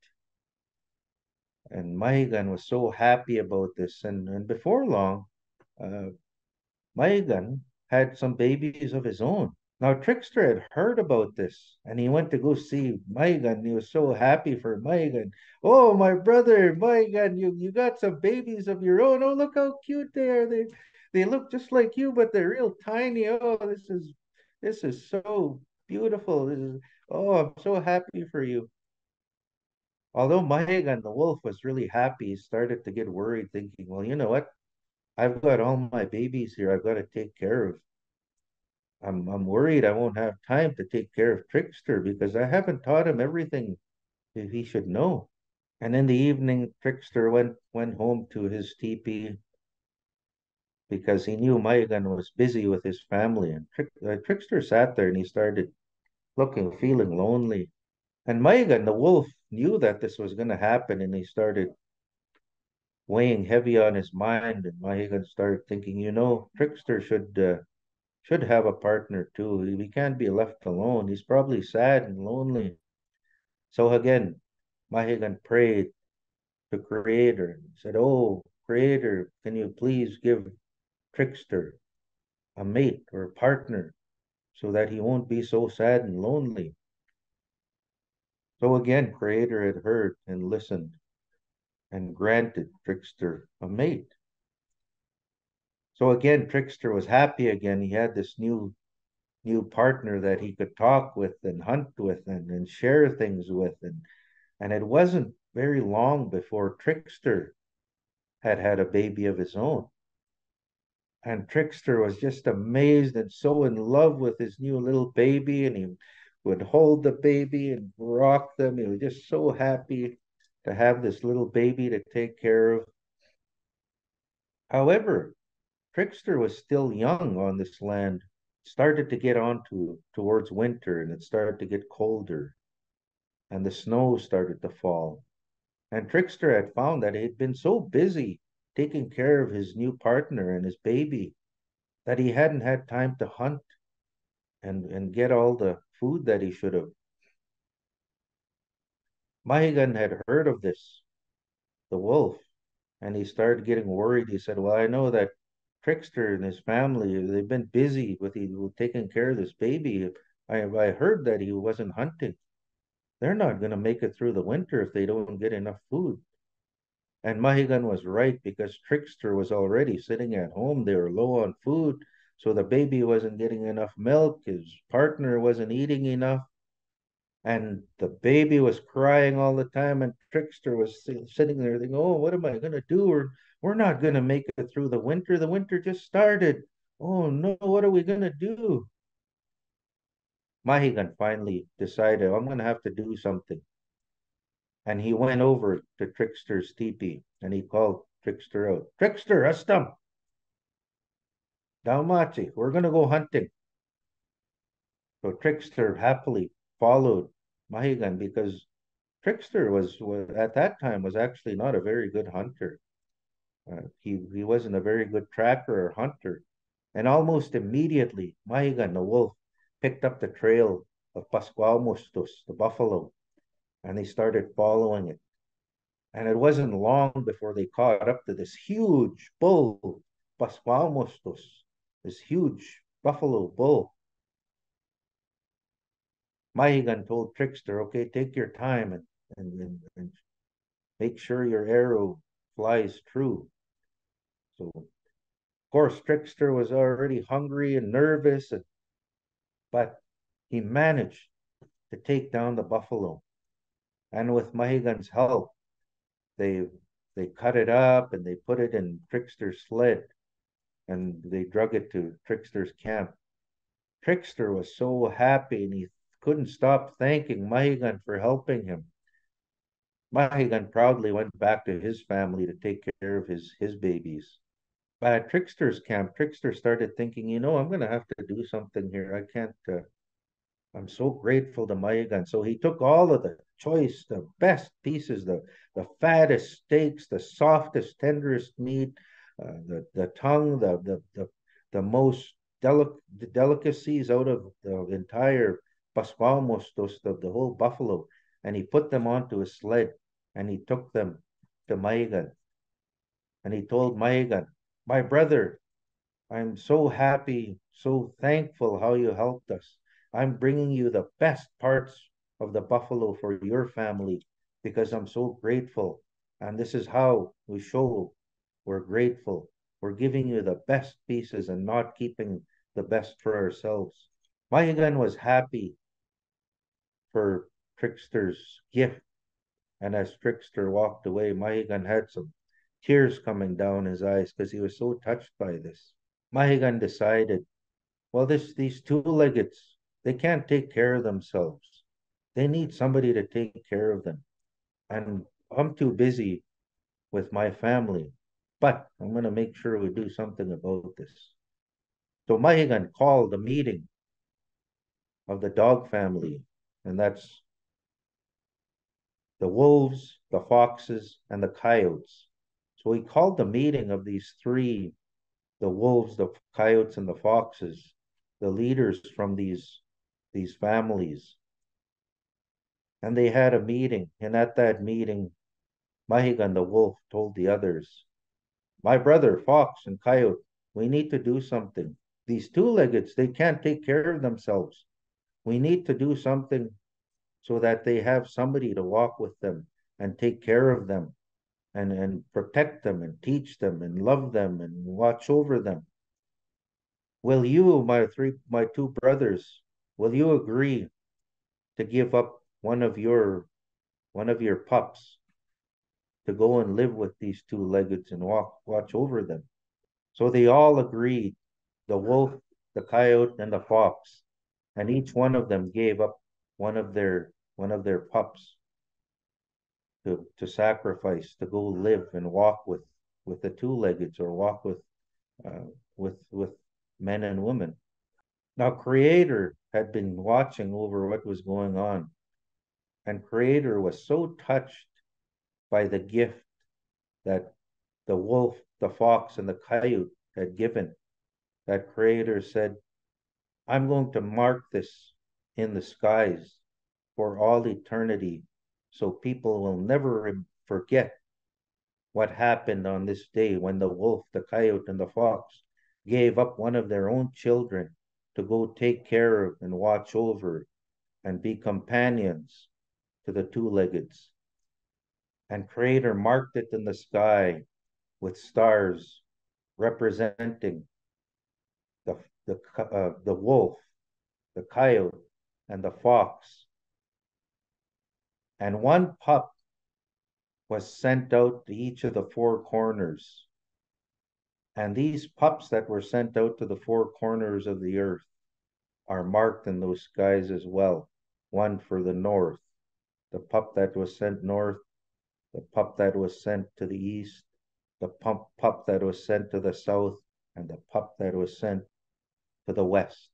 And Mahigan was so happy about this. And before long, Mahigan had some babies of his own. Now, Trickster had heard about this and he went to go see Mahigan. He was so happy for Mahigan. "Oh, my brother, Mahigan, you got some babies of your own. Oh, look how cute they are. They look just like you, but they're real tiny. Oh, this is so beautiful. Oh, I'm so happy for you." Although Mahigan the wolf was really happy, he started to get worried, thinking, "Well, you know what? I've got all my babies here I've got to take care of. I'm worried I won't have time to take care of Trickster because I haven't taught him everything that he should know. And in the evening, Trickster went home to his teepee because he knew Maigan was busy with his family. And Trickster sat there and he started feeling lonely. And Maigan, the wolf, knew that this was going to happen and he started weighing heavy on his mind. And Maigan started thinking, Trickster should have a partner too. He can't be left alone. He's probably sad and lonely. So again, Mahigan prayed to Creator and said, "Oh, Creator, can you please give Trickster a mate or a partner so that he won't be so sad and lonely?" So again, Creator had heard and listened and granted Trickster a mate. So again, Trickster was happy again. He had this new partner that he could talk with and hunt with and share things with. And it wasn't very long before Trickster had a baby of his own. And Trickster was just amazed and so in love with his new little baby, and he would hold the baby and rock them. He was just so happy to have this little baby to take care of. However, Trickster was still young on this land. It started to get on towards winter, and it started to get colder, and the snow started to fall. And Trickster had found that he had been so busy taking care of his new partner and his baby that he hadn't had time to hunt and get all the food that he should have. Mahigan had heard of this, the wolf, and he started getting worried. He said, "Well, I know that Trickster and his family, they've been busy with taking care of this baby. I heard that he wasn't hunting. They're not going to make it through the winter if they don't get enough food." And Mahigan was right because Trickster was already sitting at home. They were low on food, so the baby wasn't getting enough milk. His partner wasn't eating enough. And the baby was crying all the time, and Trickster was sitting there thinking, "Oh, what am I going to do? We're not going to make it through the winter. The winter just started. Oh no, what are we going to do?" Mahigan finally decided, "I'm going to have to do something." And he went over to Trickster's teepee and he called Trickster out. "Trickster, a stump. Dalmachi, we're going to go hunting." So Trickster happily followed Mahigan because Trickster was at that time was actually not a very good hunter. He wasn't a very good tracker or hunter. And almost immediately, Mahigan, the wolf, picked up the trail of Pascualmustos, the buffalo, and they started following it. And it wasn't long before they caught up to this huge bull, Pascualmustos, this huge buffalo bull. Mahigan told Trickster, "Okay, take your time and make sure your arrow flies true." So, of course, Trickster was already hungry and nervous, but he managed to take down the buffalo. And with Mahigan's help, they cut it up and they put it in Trickster's sled and they drug it to Trickster's camp. Trickster was so happy and he couldn't stop thanking Mahigan for helping him. Mahigan proudly went back to his family to take care of his babies. But at Trickster's camp, Trickster started thinking, I'm going to have to do something here. I can't, I'm so grateful to Mahigan. So he took all of the choice, the best pieces, the fattest steaks, the softest, tenderest meat, the tongue, the most delicacies out of the entire Pascualmustos, the whole buffalo, and he put them onto a sled and he took them to Mahigan. And he told Mahigan, "My brother, I'm so happy, so thankful how you helped us. I'm bringing you the best parts of the buffalo for your family because I'm so grateful. And this is how we show we're grateful. We're giving you the best pieces and not keeping the best for ourselves." Mahigan was happy for Trickster's gift. And as Trickster walked away, Mahigan had some tears coming down his eyes because he was so touched by this. Mahigan decided, well, these two-leggeds, they can't take care of themselves. They need somebody to take care of them. And I'm too busy with my family, but I'm going to make sure we do something about this. So Mahigan called a meeting of the dog family, and that's the wolves, the foxes, and the coyotes. So he called the meeting of these three, the wolves, the coyotes, and the foxes, the leaders from these families. And they had a meeting, and at that meeting, Mahigan the wolf told the others, my brother, fox and coyote, we need to do something. These two-leggeds, they can't take care of themselves. We need to do something so that they have somebody to walk with them and take care of them and protect them and teach them and love them and watch over them. Will you, my two brothers, will you agree to give up one of your pups to go and live with these two-leggeds and watch over them? So they all agreed, the wolf, the coyote, and the fox, and each one of them gave up one of their pups to sacrifice to go live and walk with the two-leggeds or walk with men and women. Now Creator had been watching over what was going on, and Creator was so touched by the gift that the wolf, the fox, and the coyote had given, that Creator said, I'm going to mark this in the skies for all eternity so people will never forget what happened on this day when the wolf, the coyote, and the fox gave up one of their own children to go take care of and watch over and be companions to the two-leggeds. And Creator marked it in the sky with stars representing the wolf, the coyote, and the fox. And one pup was sent out to each of the four corners. And these pups that were sent out to the four corners of the earth are marked in those skies as well. One for the north, the pup that was sent north, the pup that was sent to the east, the pup that was sent to the south, and the pup that was sent to the west.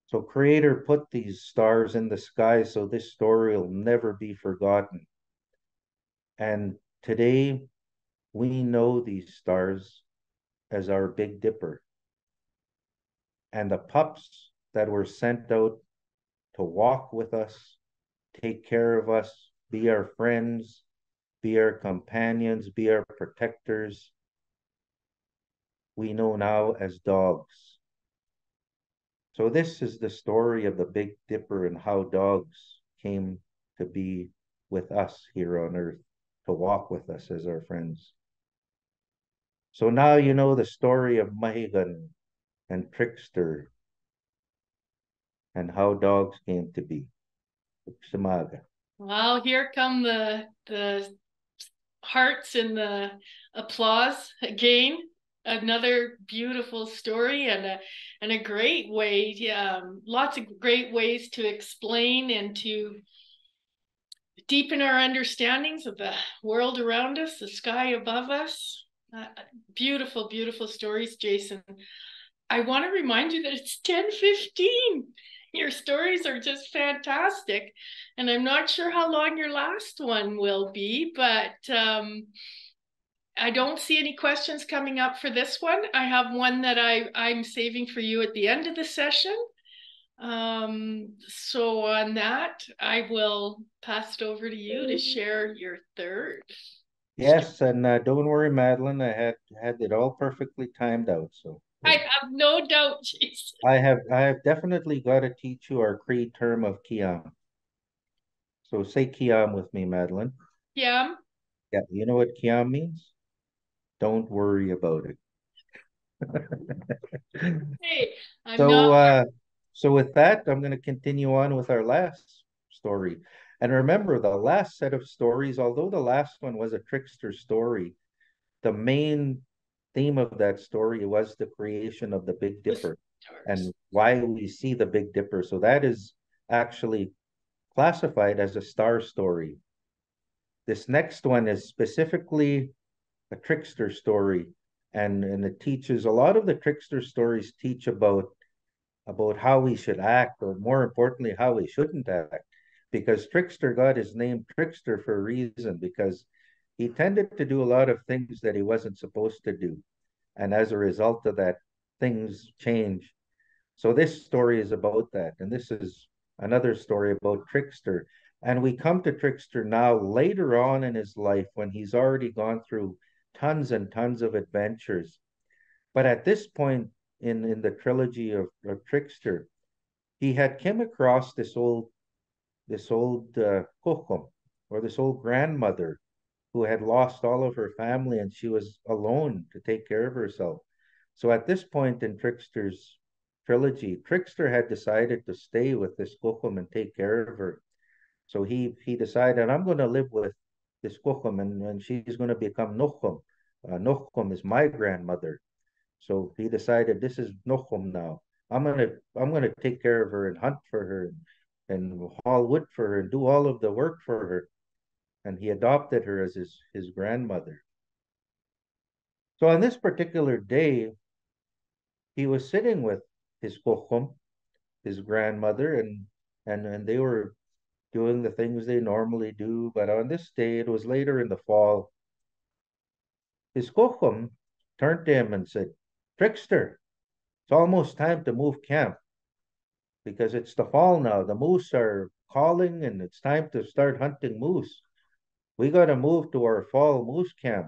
So Creator put these stars in the sky so this story will never be forgotten. And today we know these stars as our Big Dipper. And the pups that were sent out to walk with us, take care of us, be our friends, be our companions, be our protectors, we know now as dogs. So this is the story of the Big Dipper and how dogs came to be with us here on earth, to walk with us as our friends. So now you know the story of Mahigan and Trickster and how dogs came to be. Samaga. Well, here come the hearts and the applause again. Another beautiful story and a great way, lots of great ways to explain and to deepen our understandings of the world around us, the sky above us. Beautiful, beautiful stories, Jason. I want to remind you that it's 10:15. Your stories are just fantastic. And I'm not sure how long your last one will be, but I don't see any questions coming up for this one. I have one that I'm saving for you at the end of the session. So on that, I will pass it over to you to share your third. Yes, and don't worry, Madeline, I had it all perfectly timed out. So I have no doubt, Jason. I have definitely got to teach you our Cree term of Kiam. So say Kiam with me, Madeline. Yeah. Yeah, you know what Kiam means? Don't worry about it. Hey, I'm So not. so with that, I'm going to continue on with our last story. And remember, the last set of stories, although the last one was a trickster story, the main theme of that story was the creation of the Big Dipper and why we see the Big Dipper. So that is actually classified as a star story. This next one is specifically a trickster story, and it teaches a lot of the trickster stories teach about how we should act, or more importantly, how we shouldn't act. Because Trickster got his name Trickster for a reason, because he tended to do a lot of things that he wasn't supposed to do. And as a result of that, things change. So this story is about that. And this is another story about Trickster. And we come to Trickster now later on in his life when he's already gone through tons and tons of adventures. But at this point in the trilogy of Trickster, he had come across this old kukum, or this old grandmother who had lost all of her family and she was alone to take care of herself. So at this point in Trickster's trilogy, Trickster had decided to stay with this kukum and take care of her. So he decided, I'm going to live with this kukum, and she's going to become Nukum. Nukum is my grandmother. So he decided, this is Nukum now. I'm gonna take care of her and hunt for her and haul wood for her and do all of the work for her. And he adopted her as his grandmother. So on this particular day, he was sitting with his kukum, his grandmother, and they were doing the things they normally do. But on this day, it was later in the fall, his kukum turned to him and said, Trickster, it's almost time to move camp because it's the fall now. The moose are calling and it's time to start hunting moose. We got to move to our fall moose camp.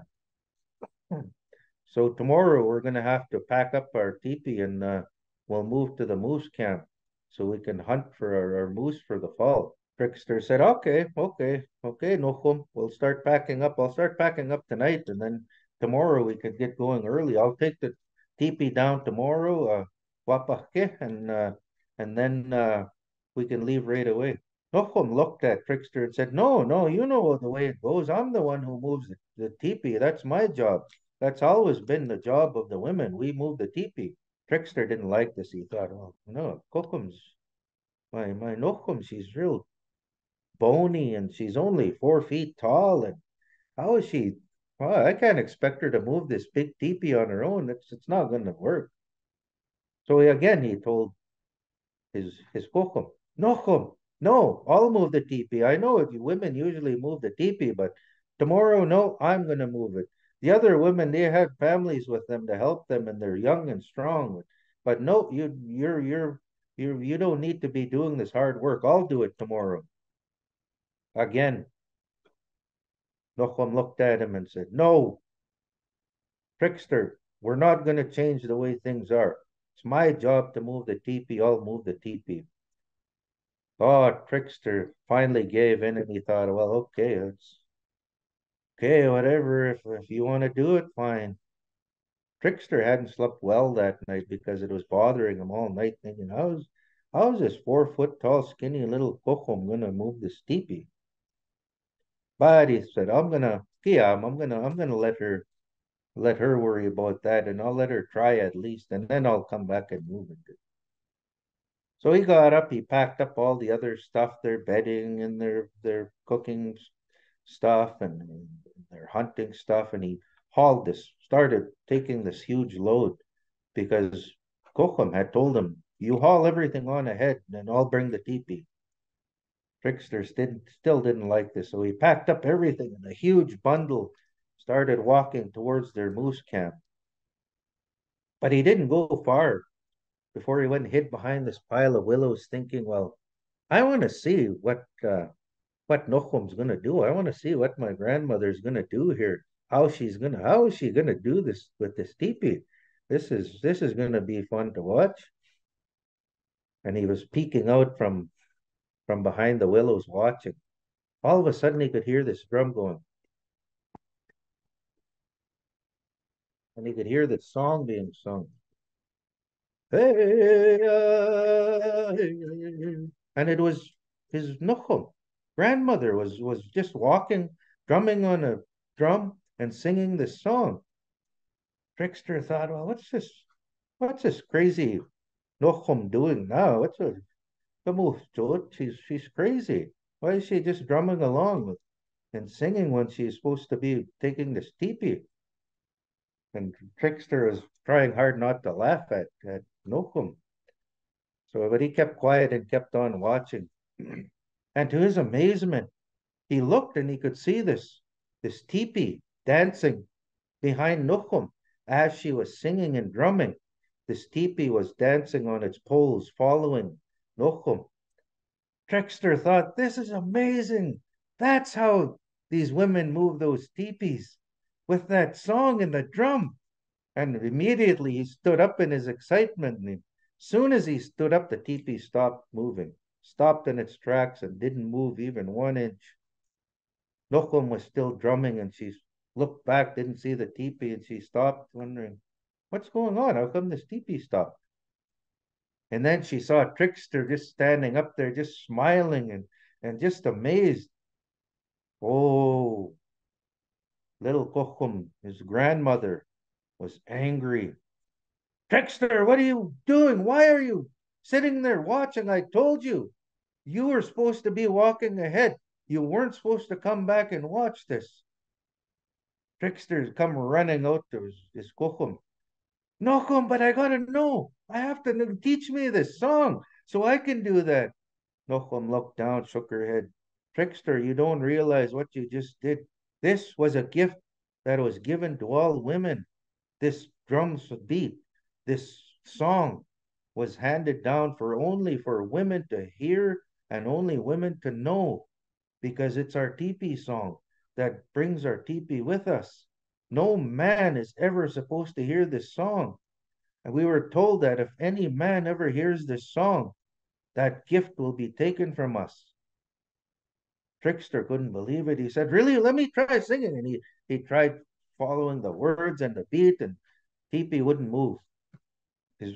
So tomorrow we're going to have to pack up our teepee and we'll move to the moose camp so we can hunt for our moose for the fall. Trickster said, okay, Nochum, we'll start packing up. I'll start packing up tonight, and then tomorrow we could get going early. I'll take the teepee down tomorrow, and then we can leave right away. Nochum looked at Trickster and said, no, you know the way it goes. I'm the one who moves the teepee. That's my job. That's always been the job of the women. We move the teepee. Trickster didn't like this. He thought, oh, no, Kokum's, my Nochum, she's real bony and she's only 4 feet tall. And how is she? Well, I can't expect her to move this big teepee on her own. It's not going to work. So he told his Kokum, Nochum, no, I'll move the teepee. I know if you women usually move the teepee, but tomorrow, no, I'm going to move it. The other women, they have families with them to help them, and they're young and strong. But no, you don't need to be doing this hard work. I'll do it tomorrow. Again, Nochum looked at him and said, no, Trickster, we're not going to change the way things are. It's my job to move the teepee. I'll move the teepee. Oh, Trickster finally gave in and he thought, well, okay, whatever. If you want to do it, fine. Trickster hadn't slept well that night because it was bothering him all night, thinking, how's this 4 foot tall, skinny little kukum gonna move this teepee? But he said, I'm gonna let her worry about that, and I'll let her try at least, and then I'll come back and move it. So he got up, he packed up all the other stuff, their bedding and their cooking stuff and their hunting stuff, and he started taking this huge load because Kokum had told him, you haul everything on ahead and I'll bring the teepee. Trickster still didn't like this, so he packed up everything in a huge bundle, started walking towards their moose camp. But he didn't go far before he went and hid behind this pile of willows, thinking, well, I want to see what Nochum's gonna do. I want to see what my grandmother's gonna do here. How is she gonna do this with this teepee? This is gonna be fun to watch. And he was peeking out from behind the willows watching. All of a sudden he could hear this drum going. And he could hear the song being sung. Hey, and it was his Nuchum, grandmother was just walking, drumming on a drum and singing this song. Trickster thought, well, what's this crazy Nochum doing now? She's crazy. Why is she just drumming along and singing when she's supposed to be taking this teepee? And Trickster was trying hard not to laugh at Nochum. So, but he kept quiet and kept on watching. And to his amazement, he looked and he could see this teepee dancing behind Nochum as she was singing and drumming. This teepee was dancing on its poles, following Nochum. Trickster thought, this is amazing. That's how these women move those teepees, with that song and the drum. And immediately he stood up in his excitement. And as soon as he stood up, the teepee stopped moving, stopped in its tracks and didn't move even 1 inch. Nochum was still drumming and she looked back, didn't see the teepee, and she stopped wondering, what's going on? How come this teepee stopped? And then she saw Trickster just standing up there, just smiling and just amazed. Oh, little Kochum, his grandmother, was angry. Trickster, what are you doing? Why are you sitting there watching? I told you, you were supposed to be walking ahead. You weren't supposed to come back and watch this. Trickster's come running out to his Kochum. Nochum, but I gotta know. I have to teach me this song so I can do that. Nochum looked down, shook her head. Trickster, you don't realize what you just did. This was a gift that was given to all women. This drum's beat, this song was handed down only for women to hear and only women to know, because it's our teepee song that brings our teepee with us. No man is ever supposed to hear this song. And we were told that if any man ever hears this song, that gift will be taken from us. Trickster couldn't believe it. He said, really? Let me try singing. And he tried following the words and the beat, and teepee wouldn't move. His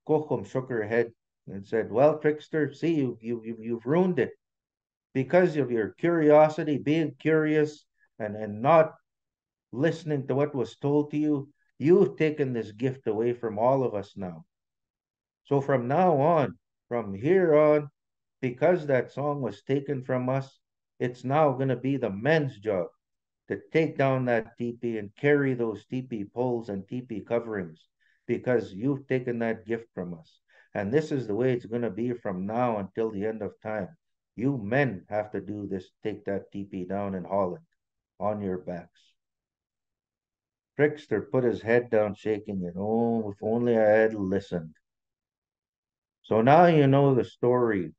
Kochum shook her head and said, well, Trickster, see, you've ruined it. Because of your curiosity, being curious and not listening to what was told to you, you've taken this gift away from all of us now. So from now on, from here on, because that song was taken from us, it's now going to be the men's job to take down that teepee and carry those teepee poles and teepee coverings, because you've taken that gift from us. And this is the way it's going to be from now until the end of time. You men have to do this, take that teepee down and haul it on your backs. Trickster put his head down, shaking it. Oh, if only I had listened. So now you know the story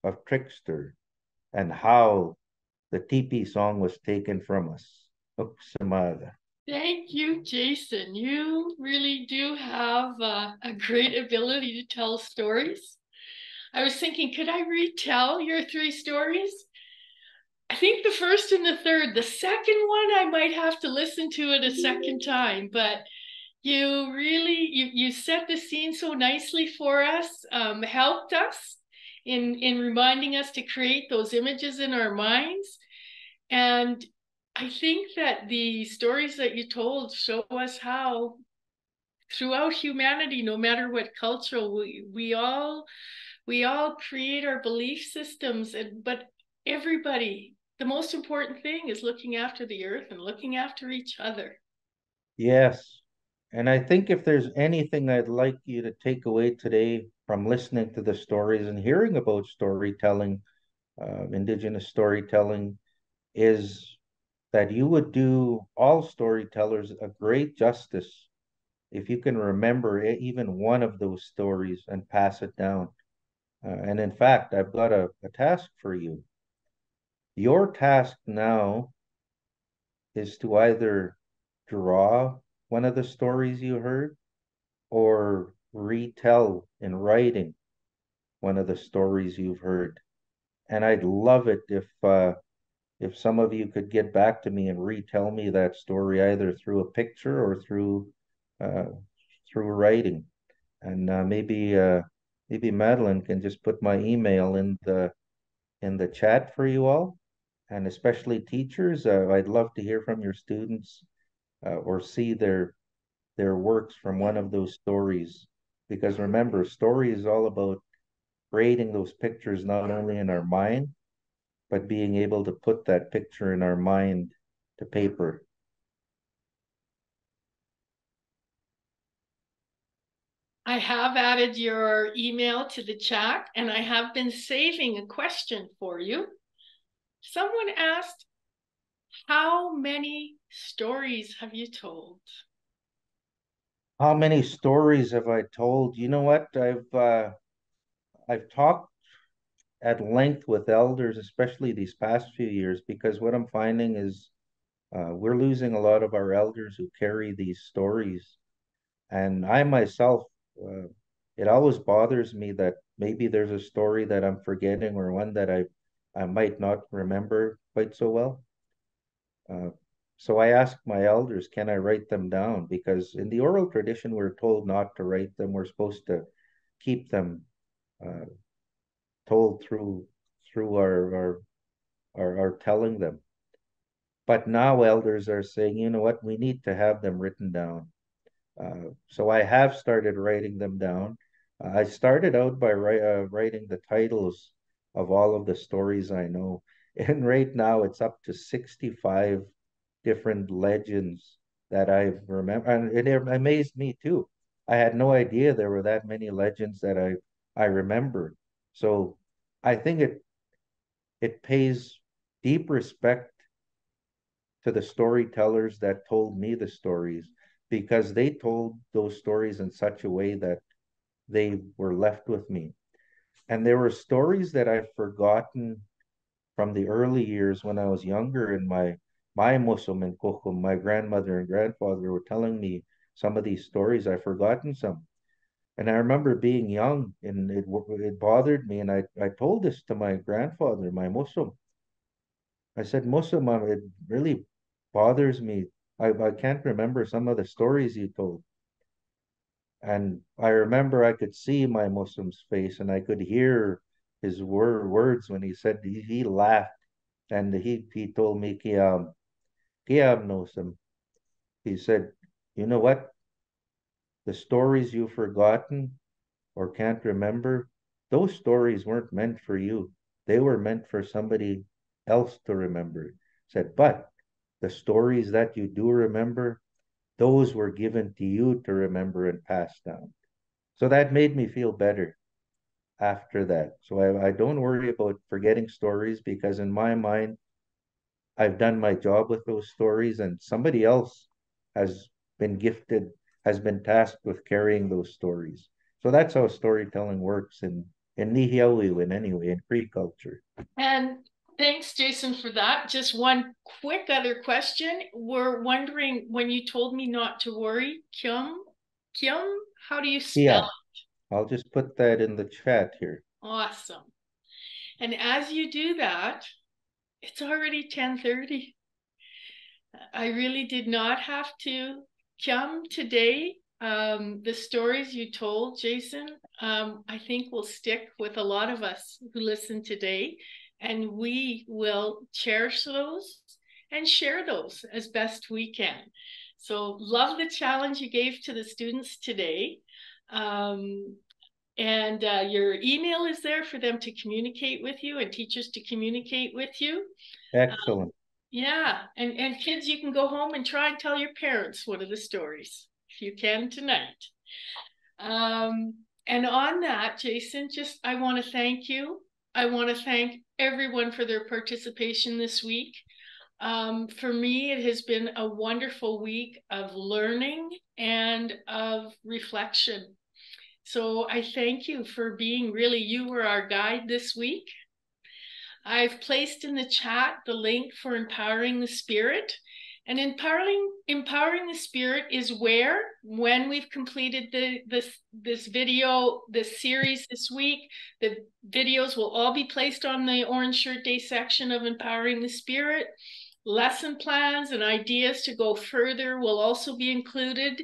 of Trickster and how the teepee song was taken from us. Uksamada. Thank you, Jason. You really do have a great ability to tell stories. I was thinking, could I retell your 3 stories? I think the first and the third. The second one, I might have to listen to it a second time, but you really, you set the scene so nicely for us, helped us in reminding us to create those images in our minds. And I think that the stories that you told show us how throughout humanity, no matter what culture, we all create our belief systems, but everybody, the most important thing is looking after the earth and looking after each other. Yes. And I think if there's anything I'd like you to take away today from listening to the stories and hearing about storytelling, Indigenous storytelling, is that you would do all storytellers a great justice if you can remember even one of those stories and pass it down. And in fact, I've got a task for you. Your task now is to either draw one of the stories you heard or retell in writing one of the stories you've heard. And I'd love it if some of you could get back to me and retell me that story either through a picture or through writing. And maybe Madeline can just put my email in in the chat for you all, and especially teachers. I'd love to hear from your students or see their works from one of those stories. Because remember, story is all about creating those pictures not only in our mind, but being able to put that picture in our mind to paper. I have added your email to the chat, and I have been saving a question for you. Someone asked, how many stories have you told? How many stories have I told? You know what? I've talked at length with elders, especially these past few years, because what I'm finding is we're losing a lot of our elders who carry these stories. And I myself, uh, it always bothers me that maybe there's a story that I'm forgetting or one that I might not remember quite so well. So I asked my elders, can I write them down? Because in the oral tradition, we're told not to write them. We're supposed to keep them uh, told through our telling them. But now elders are saying, you know what, we need to have them written down. So I have started writing them down. I started out by writing the titles of all of the stories I know. And right now it's up to 65 different legends that I've remembered. And it amazed me too. I had no idea there were that many legends that I remembered. So I think it pays deep respect to the storytellers that told me the stories because they told those stories in such a way that they were left with me. And there were stories that I've forgotten from the early years when I was younger, and my Muslim and Kukum, my grandmother and grandfather were telling me some of these stories. I've forgotten some. And I remember being young and it bothered me. And I told this to my grandfather, my Muslim. I said, Muslim, it really bothers me. I can't remember some of the stories you told. And I remember I could see my Muslim's face and I could hear his words when he said he laughed and he told me, Kiam Nosum. He said, you know what? The stories you've forgotten or can't remember, those stories weren't meant for you. They were meant for somebody else to remember. Said, but the stories that you do remember, those were given to you to remember and pass down. So that made me feel better after that. So I don't worry about forgetting stories because in my mind, I've done my job with those stories and somebody else has been gifted, has been tasked with carrying those stories. So that's how storytelling works in Nihiawiwin anyway, in Cree culture. And thanks, Jason, for that. Just one quick other question. We're wondering when you told me not to worry, Kyum, how do you spell it? I'll just put that in the chat here. Awesome. And as you do that, it's already 10:30. I really did not have to come today. The stories you told, Jason, I think will stick with a lot of us who listen today, and we will cherish those and share those as best we can. So love the challenge you gave to the students today. And your email is there for them to communicate with you and teachers to communicate with you. Excellent. Yeah, and kids, you can go home and try and tell your parents one of the stories, if you can tonight. And on that, Jason, I want to thank you. I want to thank everyone for their participation this week. For me, it has been a wonderful week of learning and of reflection. So I thank you for being you were our guide this week. I've placed in the chat the link for Empowering the Spirit. And empowering the Spirit is when we've completed this video, this series this week, the videos will all be placed on the Orange Shirt Day section of Empowering the Spirit. Lesson plans and ideas to go further will also be included.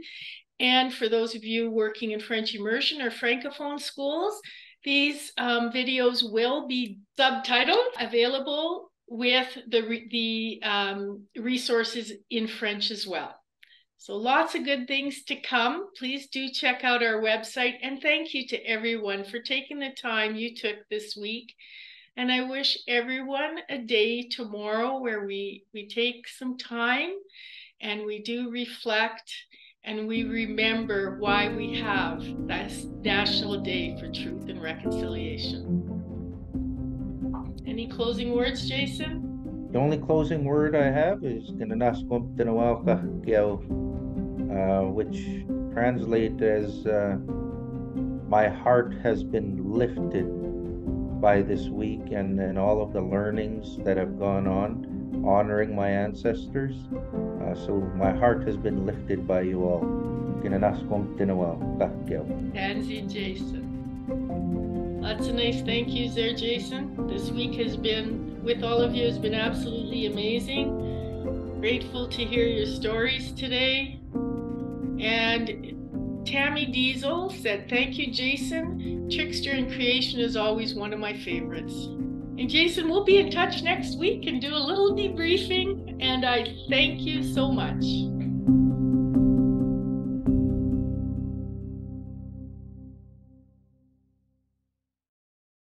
And for those of you working in French immersion or Francophone schools, These videos will be subtitled, available with the resources in French as well. So lots of good things to come. Please do check out our website, and thank you to everyone for taking the time you took this week. And I wish everyone a day tomorrow where we take some time and we do reflect and we remember why we have this National Day for Truth and Reconciliation. Any closing words, Jason? The only closing word I have is which translates as my heart has been lifted by this week and all of the learnings that have gone on, honoring my ancestors. So my heart has been lifted by you all. Tansy Jason. Lots of nice thank yous there, Jason. This week has been, with all of you, has been absolutely amazing. Grateful to hear your stories today. And Tammy Diesel said, thank you, Jason. Trickster and Creation is always one of my favorites. And Jason, we'll be in touch next week and do a little debriefing. And I thank you so much.